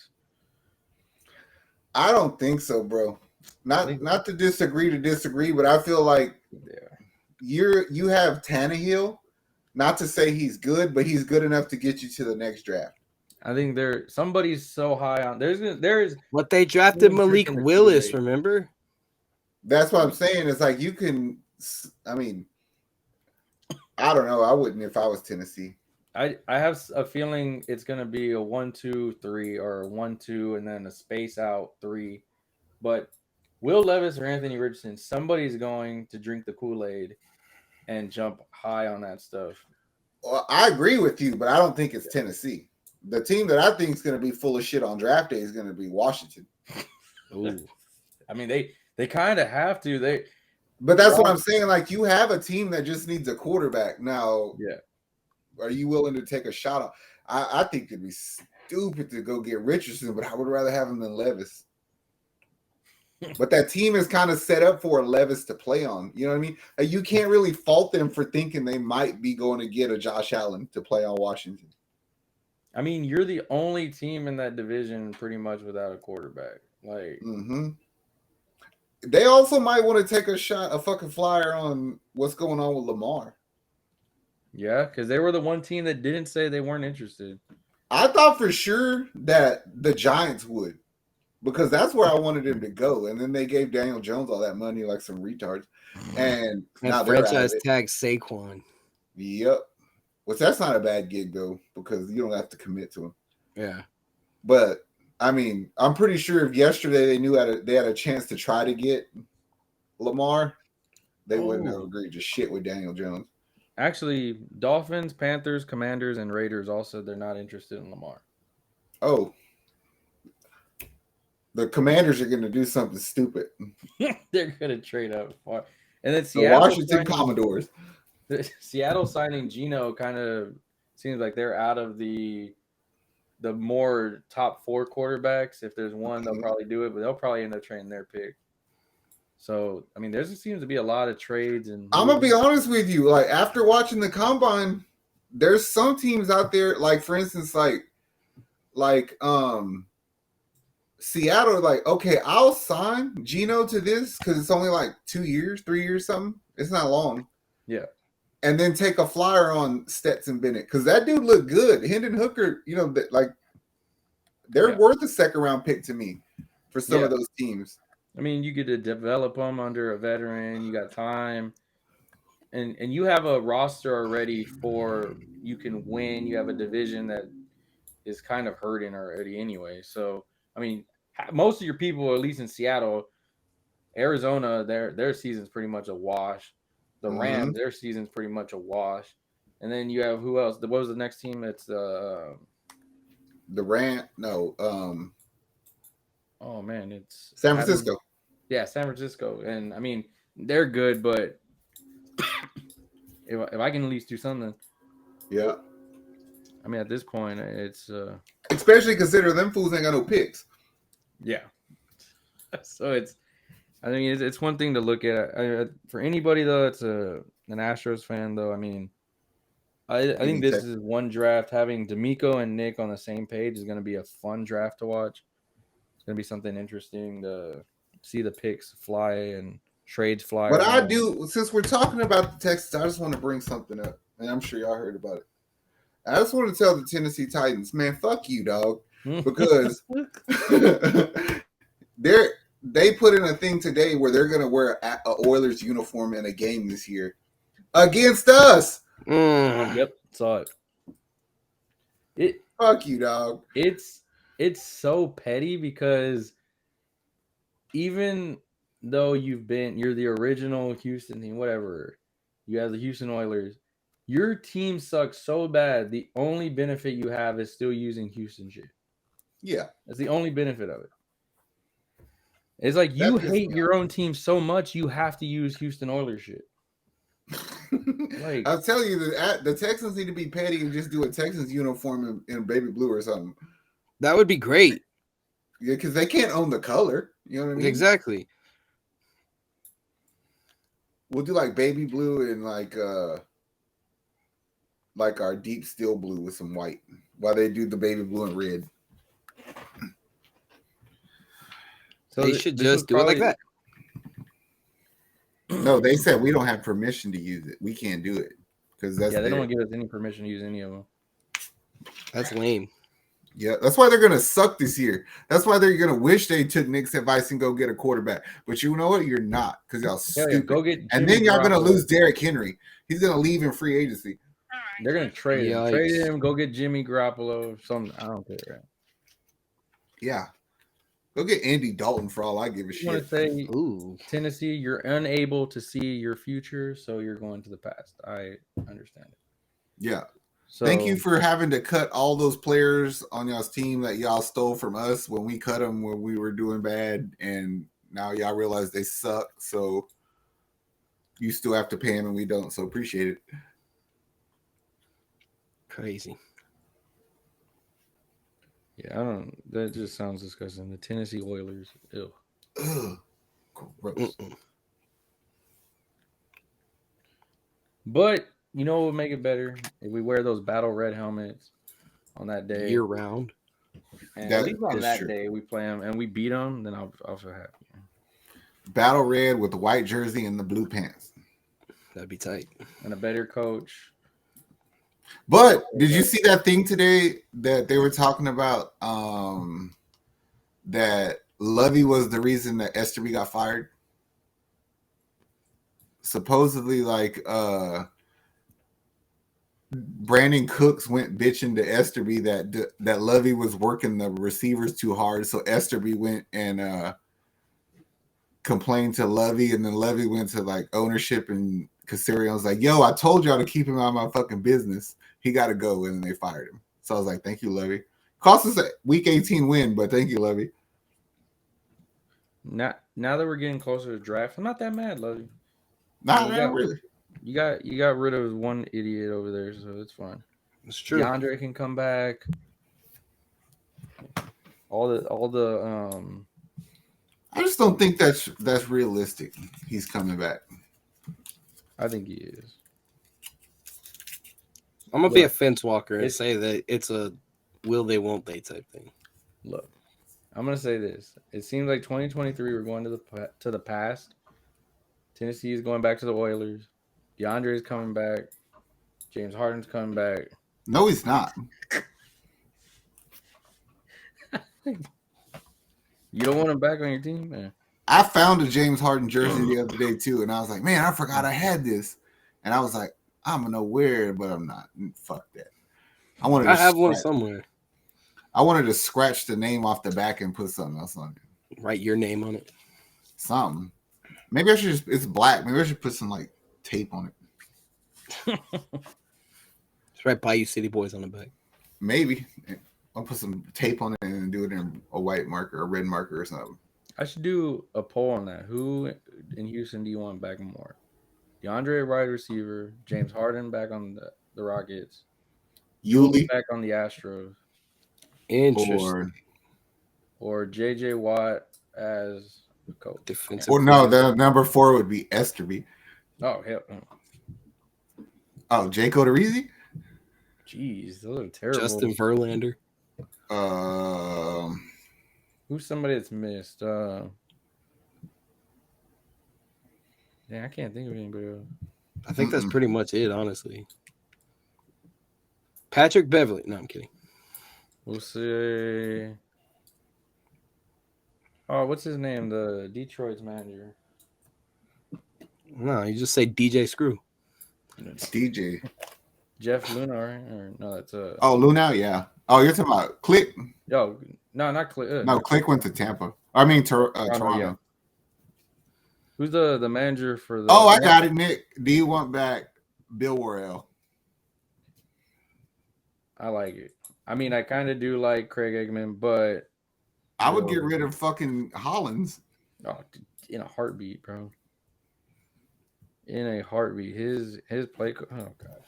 I don't think so, bro. Not to disagree, but I feel like you have Tannehill. Not to say he's good, but he's good enough to get you to the next draft. I think somebody's so high on. There's what they drafted Malik Willis. Remember? That's what I'm saying. It's like you can. I mean, I don't know. I wouldn't if I was Tennessee. I have a feeling it's going to be a 1-2-3 or a 1-2 and then a space out 3. But Will Levis or Anthony Richardson, somebody's going to drink the Kool-Aid and jump high on that stuff. Well, I agree with you, but I don't think it's Tennessee. The team that I think is going to be full of shit on draft day is going to be Washington. Ooh. I mean, they kind of have to. But that's what I'm saying. Like, you have a team that just needs a quarterback now. Yeah. Are you willing to take a shot on? I think it'd be stupid to go get Richardson, but I would rather have him than Levis. But that team is kind of set up for Levis to play on. You know what I mean? You can't really fault them for thinking they might be going to get a Josh Allen to play on Washington. I mean, you're the only team in that division pretty much without a quarterback. Like, They also might want to take a fucking flyer on what's going on with Lamar. yeah, because they were the one team that didn't say they weren't interested. I thought for sure that the Giants would, because that's where I wanted him to go. And then they gave Daniel Jones all that money like some retards. And now they're franchise tag Saquon. Yep. Which that's not a bad gig though, because you don't have to commit to him. Yeah. But I mean, I'm pretty sure if yesterday they knew they had a chance to try to get Lamar, they wouldn't have agreed to shit with Daniel Jones. Actually, Dolphins, Panthers, Commanders, and Raiders all said they're not interested in Lamar. Oh. The Commanders are going to do something stupid. They're going to trade up far. And then The Washington Commodores. Seattle signing Geno kind of seems like they're out of the more top 4 quarterbacks. If there's one, they'll probably do it, but they'll probably end up trading their pick. So, I mean, there seems to be a lot of trades. And I'm going to be honest with you. Like, after watching the Combine, there's some teams out there, like, for instance, like Seattle, like, okay, I'll sign Geno to this because it's only like 2 years, 3 years, something. It's not long. Yeah. And then take a flyer on Stetson Bennett because that dude looked good. Hendon Hooker, you know, like they're worth a second round pick to me for some of those teams. I mean, you get to develop them under a veteran. You got time, and you have a roster already for you can win. You have a division that is kind of hurting already anyway. So, I mean, most of your people, at least in Seattle, Arizona, their season's pretty much a wash. The Rams, their season's pretty much a wash. And then you have who else? What was the next team? It's the Rams. No. Oh man, it's San Francisco. Yeah, San Francisco. And I mean, they're good, but if I can at least do something. Yeah. I mean, at this point, it's especially consider them fools ain't got no picks. Yeah. So I mean, it's one thing to look at. For anybody though, it's an Astros fan though. I mean, I think this is one draft. Having D'Amico and Nick on the same page is going to be a fun draft to watch. It's going to be something interesting to see the picks fly and trades fly. But I do, since we're talking about the Texans, I just want to bring something up, and I'm sure y'all heard about it. I just want to tell the Tennessee Titans, man, fuck you, dog, because they put in a thing today where they're going to wear a Oilers uniform in a game this year against us. Yep, saw it. Fuck you, dog. It's so petty because even though you're the original Houston team, whatever, you have the Houston Oilers, your team sucks so bad. The only benefit you have is still using Houston shit. Yeah, that's the only benefit of it. It's like you hate your own team so much you have to use Houston Oilers shit. Like, I'll tell you that the Texans need to be petty and just do a Texans uniform in baby blue or something. That would be great. Yeah, because they can't own the color. You know what I mean? Exactly. We'll do like baby blue and like our deep steel blue with some white, while they do the baby blue and red. So they should just do it like that. No, they said we don't have permission to use it. We can't do it because they don't give us any permission to use any of them. That's lame. Yeah, that's why they're gonna suck this year. That's why they're gonna wish they took Nick's advice and go get a quarterback. But you know what? You're not, because y'all stupid. Go get and then y'all gonna lose Derrick Henry. He's gonna leave in free agency. They're gonna trade him. Go get Jimmy Garoppolo. Something I don't care. Yeah. Go get Andy Dalton for all I give a shit. I want to say, Tennessee, you're unable to see your future, so you're going to the past. I understand it. Yeah. So, thank you for having to cut all those players on y'all's team that y'all stole from us when we cut them when we were doing bad, and now y'all realize they suck. So you still have to pay them, and we don't. So appreciate it. Crazy. Yeah, I don't. That just sounds disgusting. The Tennessee Oilers. Ew. Gross. But you know what would make it better if we wear those battle red helmets on that day Year round. And That at least on is that true. day we play them and we beat them, then I'll feel happy. Battle red with the white jersey and the blue pants. That'd be tight. And a better coach. But did you see that thing today that they were talking about? That Lovey was the reason that Esterby got fired. Supposedly, like Brandon Cooks went bitching to Esterby that Lovey was working the receivers too hard, so Esterby went and complained to Lovey, and then Lovey went to like ownership and Casario was like, "Yo, I told y'all to keep him out of my fucking business. He got to go," and then they fired him. So I was like, "Thank you, Lovey. Cost us a Week 18 win, but thank you, Lovey." Now that we're getting closer to draft, I'm not that mad, Lovey. Not really. You got rid of one idiot over there, so it's fine. It's true. DeAndre can come back. All the I just don't think that's realistic. He's coming back. I think he is. I'm gonna be a fence walker and say that it's a will they won't they type thing. Look, I'm gonna say this. It seems like 2023 we're going to the past. Tennessee is going back to the Oilers. DeAndre is coming back. James Harden's coming back. No, he's not. You don't want him back on your team, man. I found a James Harden jersey the other day too, and I was like, "Man, I forgot I had this." And I was like, "I'm gonna wear it, but I'm not." Fuck that. I have one somewhere. I wanted to scratch the name off the back and put something else on it. Write your name on it. Something. Maybe I should it's black. Maybe I should put some like tape on it. Just write Bayou City Boys on the back. Maybe. I'll put some tape on it and do it in a white marker, a red marker or something. I should do a poll on that. Who in Houston do you want back more? DeAndre wide receiver, James Harden back on the Rockets, Yuli back on the Astros, Interesting. or JJ Watt as the coach. Defensive. Or no, the number 4 would be Esterby. Oh hell no. Oh, Jake Odorizzi? Jeez, those are terrible. Justin Verlander. Who's somebody that's missed? Yeah, I can't think of anybody else. I think that's pretty much it, honestly. Patrick Beverly. No, I'm kidding. We'll see. Oh, what's his name? The Detroit's manager. No, you just say DJ Screw. It's DJ. Jeff Lunar, or no, that's Oh, Luna, yeah. Oh, you're talking about Click? Yo, no, not Click. No, Click went to Tampa. I mean, Toronto. Yeah. Who's the manager for the? Oh, I got it, Nick. Do you want back Bill Worrell? I like it. I mean, I kind of do like Craig Eggman, but I would get rid of fucking Hollins. Oh, in a heartbeat, bro. In a heartbeat. His play. Oh gosh.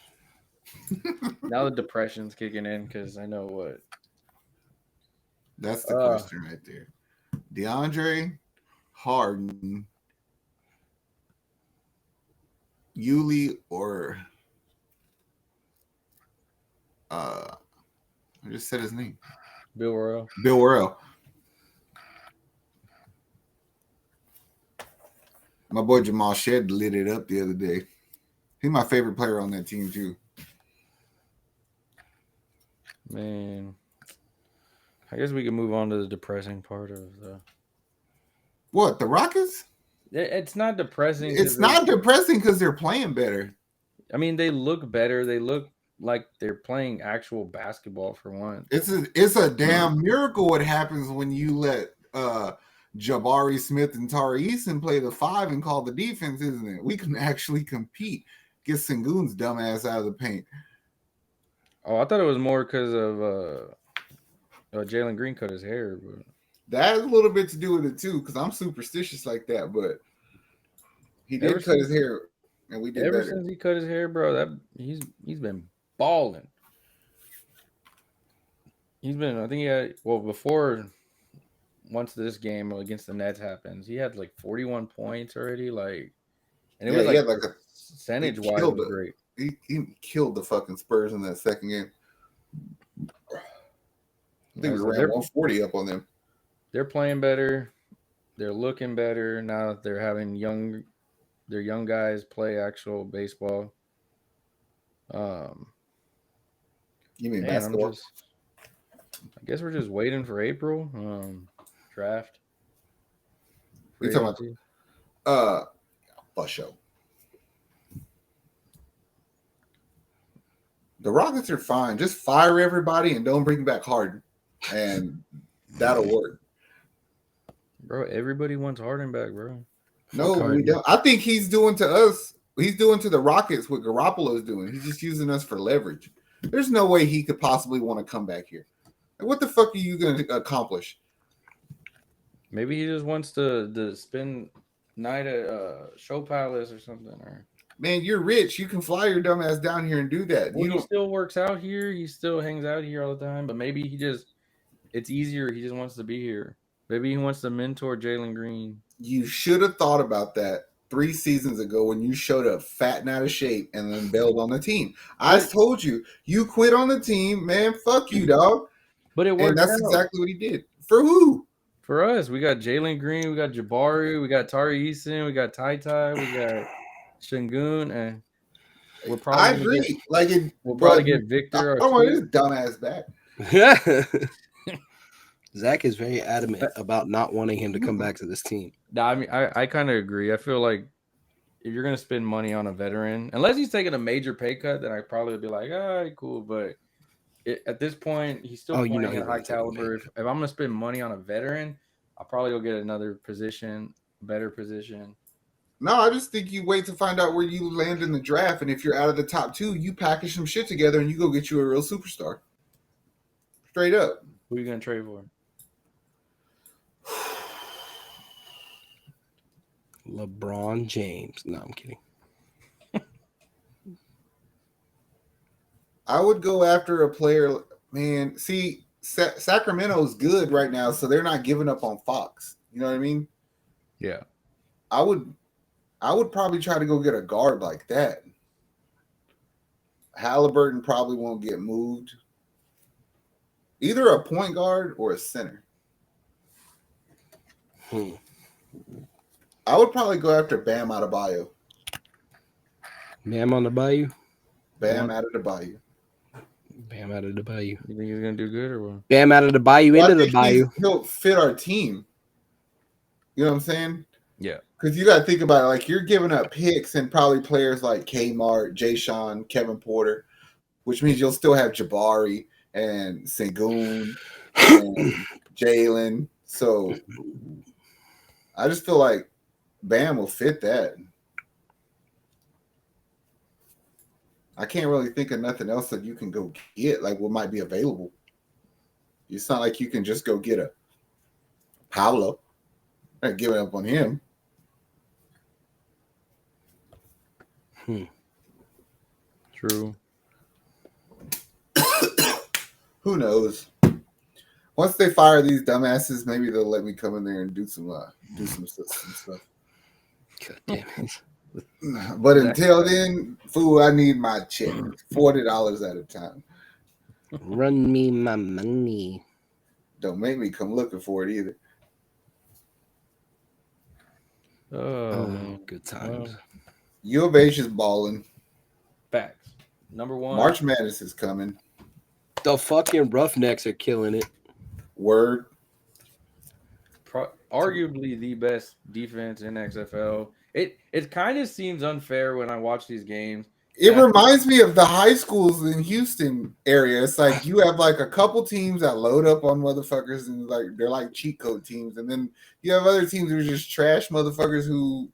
Now the depression's kicking in because I know what. That's the question right there. DeAndre Harden, Yuli, or I just said his name. Bill Worrell. Bill Worrell. My boy Jamal Shed lit it up the other day. He's my favorite player on that team too. Man, I guess we can move on to the depressing part of the. What, the Rockets? It's not depressing. It's not depressing because they're playing better. I mean, they look better. They look like they're playing actual basketball for once. It's a damn miracle what happens when you let Jabari Smith and Tari Eason play the 5 and call the defense, isn't it? We can actually compete. Get Sengun's dumb ass out of the paint. Oh, I thought it was more because of Jalen Green cut his hair. But that has a little bit to do with it too, because I'm superstitious like that. But he did cut his hair, and we did ever better. Since he cut his hair, bro. He's been balling. He's been. I think he had before once this game against the Nets happens, he had like 41 points already. Like, and it Yeah, was he like had like a percentage he wise killed was it. great. He killed the fucking Spurs in that second game. I think we So ran 140 up on them. they're playing better. They're looking better now that they're having their young guys play actual baseball. You mean Man, basketball? I guess we're just waiting for April. Draft. You Free talking about agency. for sure. The Rockets are fine. Just fire everybody and don't bring back Harden, and that'll work. Bro, everybody wants Harden back, bro. No, we Harden. don't. I think he's doing to us. He's doing to the Rockets what Garoppolo's doing. He's just using us for leverage. There's no way he could possibly want to come back here. Like, what the fuck are you going to accomplish? Maybe he just wants to spend night at Show Palace or something. Or Man, you're rich. You can fly your dumb ass down here and do that. well, You he don't. still works out here. He still hangs out here all the time. But maybe it's easier. He just wants to be here. Maybe he wants to mentor Jalen Green. You should have thought about that 3 seasons ago when you showed up fat and out of shape and then bailed on the team. I told you, you quit on the team, man. Fuck you, dog. But it And worked that's out. exactly what he did. For who? For us, we got Jalen Green, we got Jabari, we got Tari Eason, we got Tai, we got Shingun, and we're probably I gonna agree. we'll probably get Victor. I want his dumbass back. Zach is very adamant about not wanting him to come back to this team. No, I mean, I kind of agree. I feel like if you're gonna spend money on a veteran, unless he's taking a major pay cut, then I probably would be like, all right, cool. But at this point, he's still playing at high caliber. If I'm gonna spend money on a veteran, I'll probably go get another position, better position. No, I just think you wait to find out where you land in the draft, and if you're out of the top 2, you package some shit together and you go get you a real superstar. Straight up. Who are you gonna trade for? LeBron James. No, I'm kidding. I would go after a player. Man, see, Sacramento's good right now, so they're not giving up on Fox. You know what I mean? Yeah. I would probably try to go get a guard like that. Halliburton probably won't get moved. Either a point guard or a center. I would probably go after Bam Adebayo. Bam on the Bayou? Bam out of the Bayou. Bam out of the Bayou. You think he's gonna do good or what? Bam out of the Bayou into the Bayou. He'll fit our team. You know what I'm saying? Yeah. Because you got to think about it. Like, you're giving up picks and probably players like Kmart, Jay Sean, Kevin Porter, which means you'll still have Jabari and Sengun and Jalen. So I just feel like Bam will fit that. I can't really think of nothing else that you can go get, like what might be available. It's not like you can just go get a Paolo. Not giving up on him. True. Who knows? Once they fire these dumbasses, maybe they'll let me come in there and do some stuff. God damn it. But until then, fool, I need my check. $40 at a time. Run me my money. Don't make me come looking for it either. Oh, good times. U of H is balling. Facts. Number one. March Madness is coming. The fucking Roughnecks are killing it. Word. Arguably the best defense in XFL. It kind of seems unfair when I watch these games. It reminds me of the high schools in Houston area. It's like you have like a couple teams that load up on motherfuckers and like they're like cheat code teams, and then you have other teams who are just trash motherfuckers who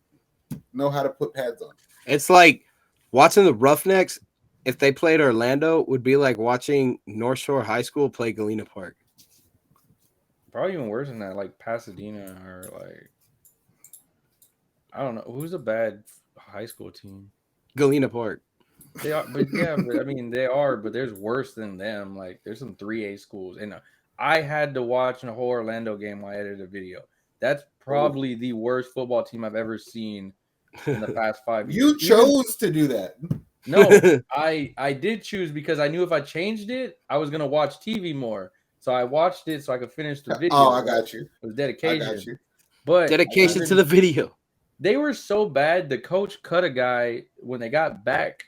know how to put pads on. It's like watching the Roughnecks, if they played Orlando, would be like watching North Shore High School play Galena Park. Probably even worse than that, like Pasadena or like I don't know who's a bad high school team. Galena Park. They are, but yeah, but I mean they are, but there's worse than them. Like there's some 3A schools, and I had to watch a whole Orlando game while I edited a video. That's probably the worst football team I've ever seen in the past 5 years. You chose to do that. No, I did choose because I knew if I changed it, I was gonna watch TV more. So I watched it so I could finish the video. Oh, I got you. It was dedication. I got you. But Dedication to the video. They were so bad. The coach cut a guy when they got back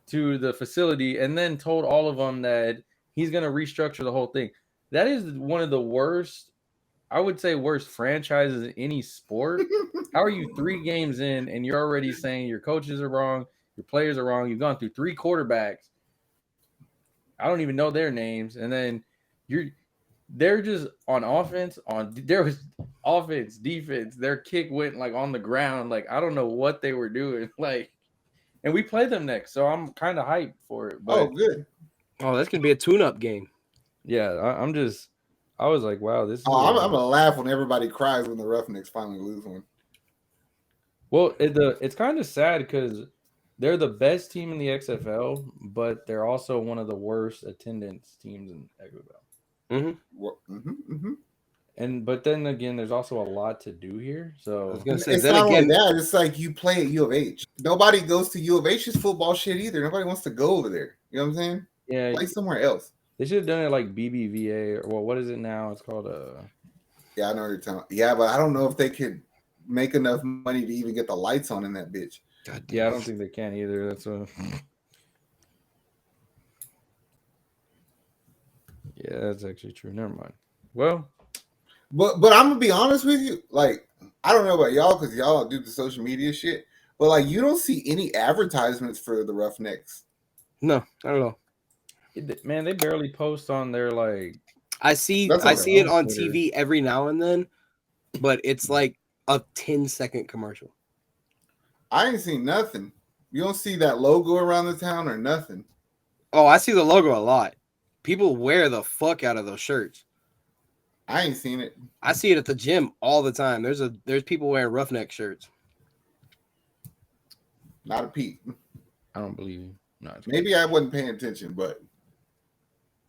to the facility and then told all of them that he's gonna restructure the whole thing. That is one of the worst, I would say, worst franchises in any sport. How are you 3 games in and you're already saying your coaches are wrong, your players are wrong? You've gone through 3 quarterbacks. I don't even know their names, and then they're just on offense. There was offense, defense. Their kick went like on the ground. Like I don't know what they were doing. Like, and we play them next, so I'm kind of hyped for it. But, good. Oh, that's gonna be a tune-up game. Yeah, I was like, wow, this is. I'm gonna laugh when everybody cries when the Roughnecks finally lose one. Well, it's kind of sad because they're the best team in the XFL, but they're also one of the worst attendance teams in XFL. But then again, there's also a lot to do here. So I was gonna say, it's then not again, only that. It's like you play at U of H. Nobody goes to U of H's football shit either. Nobody wants to go over there. You know what I'm saying? Yeah, Play somewhere else. they should have done it like BBVA, or well, what is it now? It's called Yeah, I know what you're talking. Yeah, but I don't know if they could make enough money to even get the lights on in that bitch. Yeah, I don't think they can either. That's a. Yeah, that's actually true. Never mind. Well, but I'm gonna be honest with you. Like, I don't know about y'all because y'all do the social media shit. But like, you don't see any advertisements for the Roughnecks. no, I don't know. Man, they barely post on their like. I see That's it on Twitter. TV every now and then, but it's like a 10-second commercial. I ain't seen nothing. You don't see that logo around the town or nothing. Oh, I see the logo a lot. People wear the fuck out of those shirts. I ain't seen it. I see it at the gym all the time. There's people wearing Roughneck shirts. Not a peep. I don't believe you. No, Maybe I wasn't paying attention, but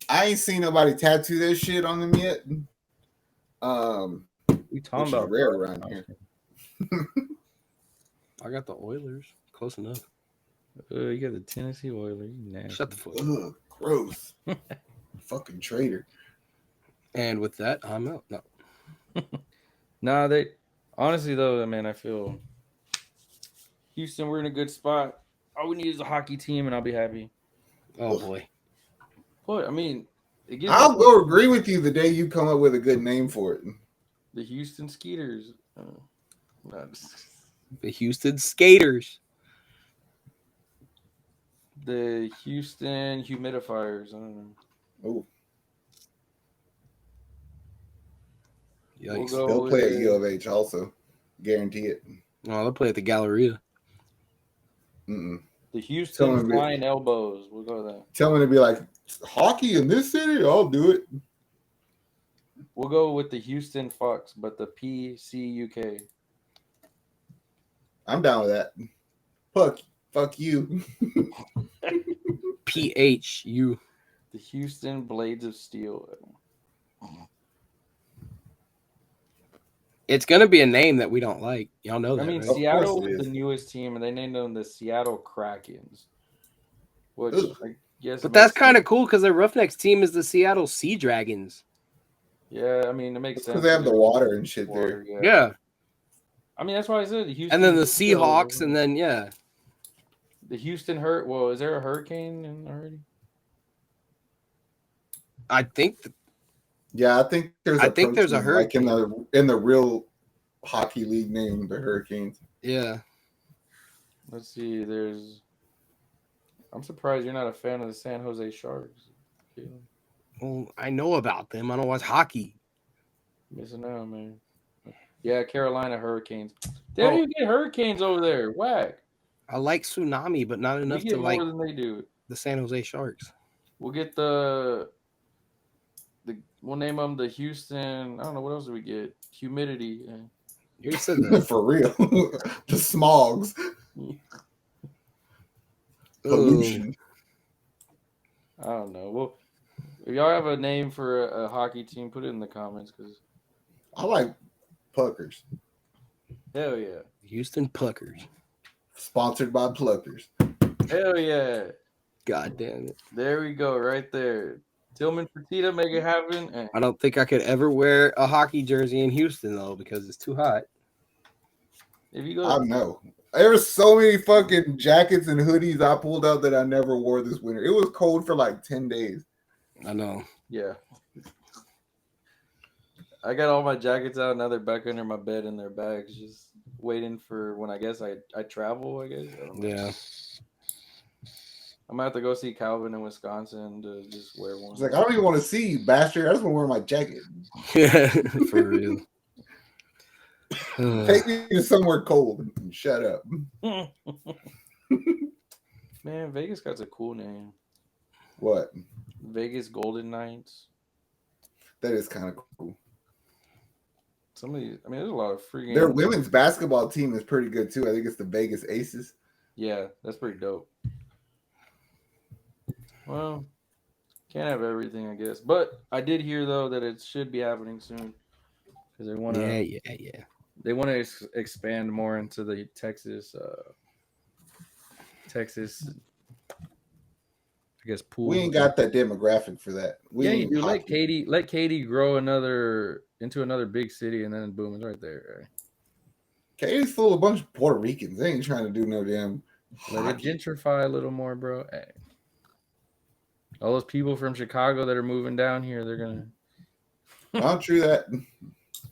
I ain't seen nobody tattoo their shit on them yet. we talking Which is about rare around here. I got the Oilers. Close enough. You got the Tennessee Oilers. You nasty. Shut the fuck up. Ugh, gross. Fucking traitor. And with that, I'm out. No. Nah, they honestly though, man, I feel Houston, we're in a good spot. All we need is a hockey team, and I'll be happy. Oh boy. But I mean, it gives I'll go agree with you the day you come up with a good name for it. the Houston Skeeters. The Houston Skaters. The Houston Humidifiers. I don't know. Oh, Yikes. We'll go they'll play at with- U of H also. Guarantee it. Oh, they'll play at the Galleria. Mm-mm. The Houston Tell me- Flying Elbows. We'll go with that. Tell me to be like, hockey in this city? I'll do it. We'll go with the Houston Fox, but the PCUK. I'm down with that. Fuck you. PHU. The Houston Blades of Steel. It's gonna be a name that we don't like. Y'all know that. I mean, right? Seattle course it was is. the newest team, and they named them the Seattle Krakens. Which Ugh. I guess, But that's kind of cool because their Roughnecks team is the Seattle Sea Dragons. Yeah, I mean, it makes sense. Because they have the water and shit there. Water, Yeah. I mean, that's why I said the Houston. And then the Seahawks, and then the Houston Hurt. Well, is there a hurricane in already? I think Yeah, I think there's. I think there's a protein, like in the real hockey league name, the Hurricanes. yeah. Let's see. I'm surprised you're not a fan of the San Jose Sharks. Well, I know about them. I don't watch hockey. Missing out, man. Yeah, Carolina Hurricanes. They don't even get hurricanes over there. Whack. I like Tsunami, but not We enough get to more like than they do. the San Jose Sharks. We'll get we'll name them the Houston. I don't know what else do we get. Humidity. You already said that. For real. The smogs. Pollution. I don't know. If y'all have a name for a hockey team, put it in the comments. Cause I like Puckers. hell yeah, Houston Puckers. Sponsored by Pluckers. hell yeah. God damn it. There we go, right there. Tillman Fertitta, make it happen. I don't think I could ever wear a hockey jersey in Houston, though, because it's too hot. If you go, I know. There were so many fucking jackets and hoodies I pulled out that I never wore this winter. It was cold for like 10 days. I know. yeah. I got all my jackets out. Now they're back under my bed in their bags, just waiting for when I guess I travel. I guess. I don't know. Yeah. I'm gonna have to go see Calvin in Wisconsin to just wear one. It's like, I don't even want to see you, bastard. I just want to wear my jacket. Yeah, for real. Take me to somewhere cold and shut up. Man, Vegas got a cool name. What? Vegas Golden Knights. That is kind of cool. There's a lot of freaking. Their women's basketball team is pretty good too. I think it's the Vegas Aces. Yeah, that's pretty dope. Well, can't have everything, I guess. But I did hear though that it should be happening soon because they want to. Yeah. They want to expand more into the Texas. I guess pool. We ain't got that demographic for that. We You ain't do. hockey. Let Katie grow into another big city, and then boom, it's right there. Katie's full of a bunch of Puerto Ricans. They ain't trying to do no damn. Let it gentrify a little more, bro. Hey. All those people from Chicago that are moving down here, they're gonna. Not true that.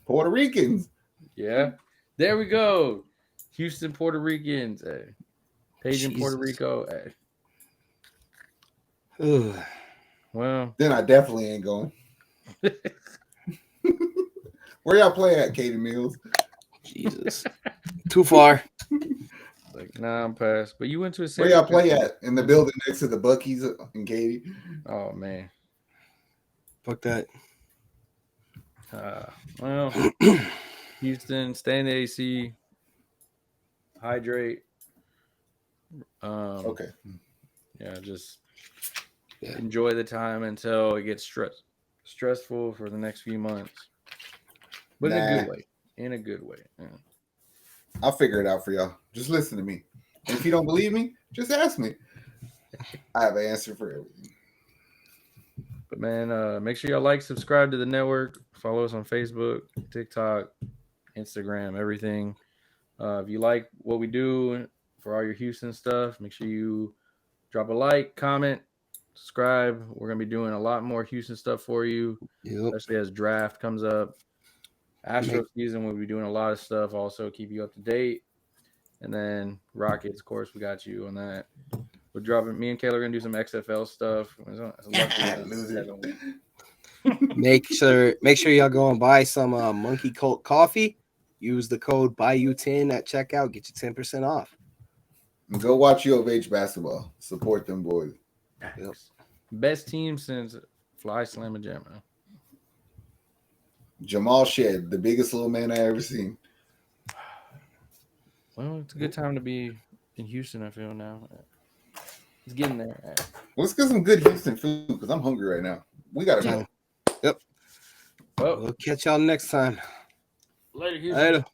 Puerto Ricans. Yeah, there we go. Houston, Puerto Ricans. Hey. Paige in Puerto Rico. Hey. Well, then I definitely ain't going. Where y'all play at, Katie Mills? Jesus. Too far. Like, nah, I'm past. But you went to a Where y'all play at? In the building next to the Buc-ee's in Katie? Oh, man. Fuck that. Well, Houston, stay in the AC. Hydrate. Okay. Yeah, just enjoy the time until it gets stressful for the next few months. But in a good way. In a good way. Yeah. I'll figure it out for y'all. Just listen to me. And if you don't believe me, just ask me. I have an answer for everything. But man, make sure y'all like, subscribe to the network, follow us on Facebook, TikTok, Instagram, everything. If you like what we do for all your Houston stuff, make sure you drop a like, comment, subscribe. We're gonna be doing a lot more Houston stuff for you, especially as draft comes up. Astros season, we'll be doing a lot of stuff. Also, keep you up to date. And then Rockets, of course, we got you on that. We're dropping. Me and Kayla are gonna do some XFL stuff. Make sure y'all go and buy some Monkey Cult coffee. Use the code BAYOU10 at checkout. Get you 10% off. And go watch U of H basketball. Support them boys. Yep. Best team since Fly Slam and Jam. Jamal Shed, the biggest little man I ever seen. Well, it's a good time to be in Houston, I feel now. It's getting there. Let's get some good Houston food because I'm hungry right now. We got to go. Yep. Well, We'll catch y'all next time. Later, Houston. Later.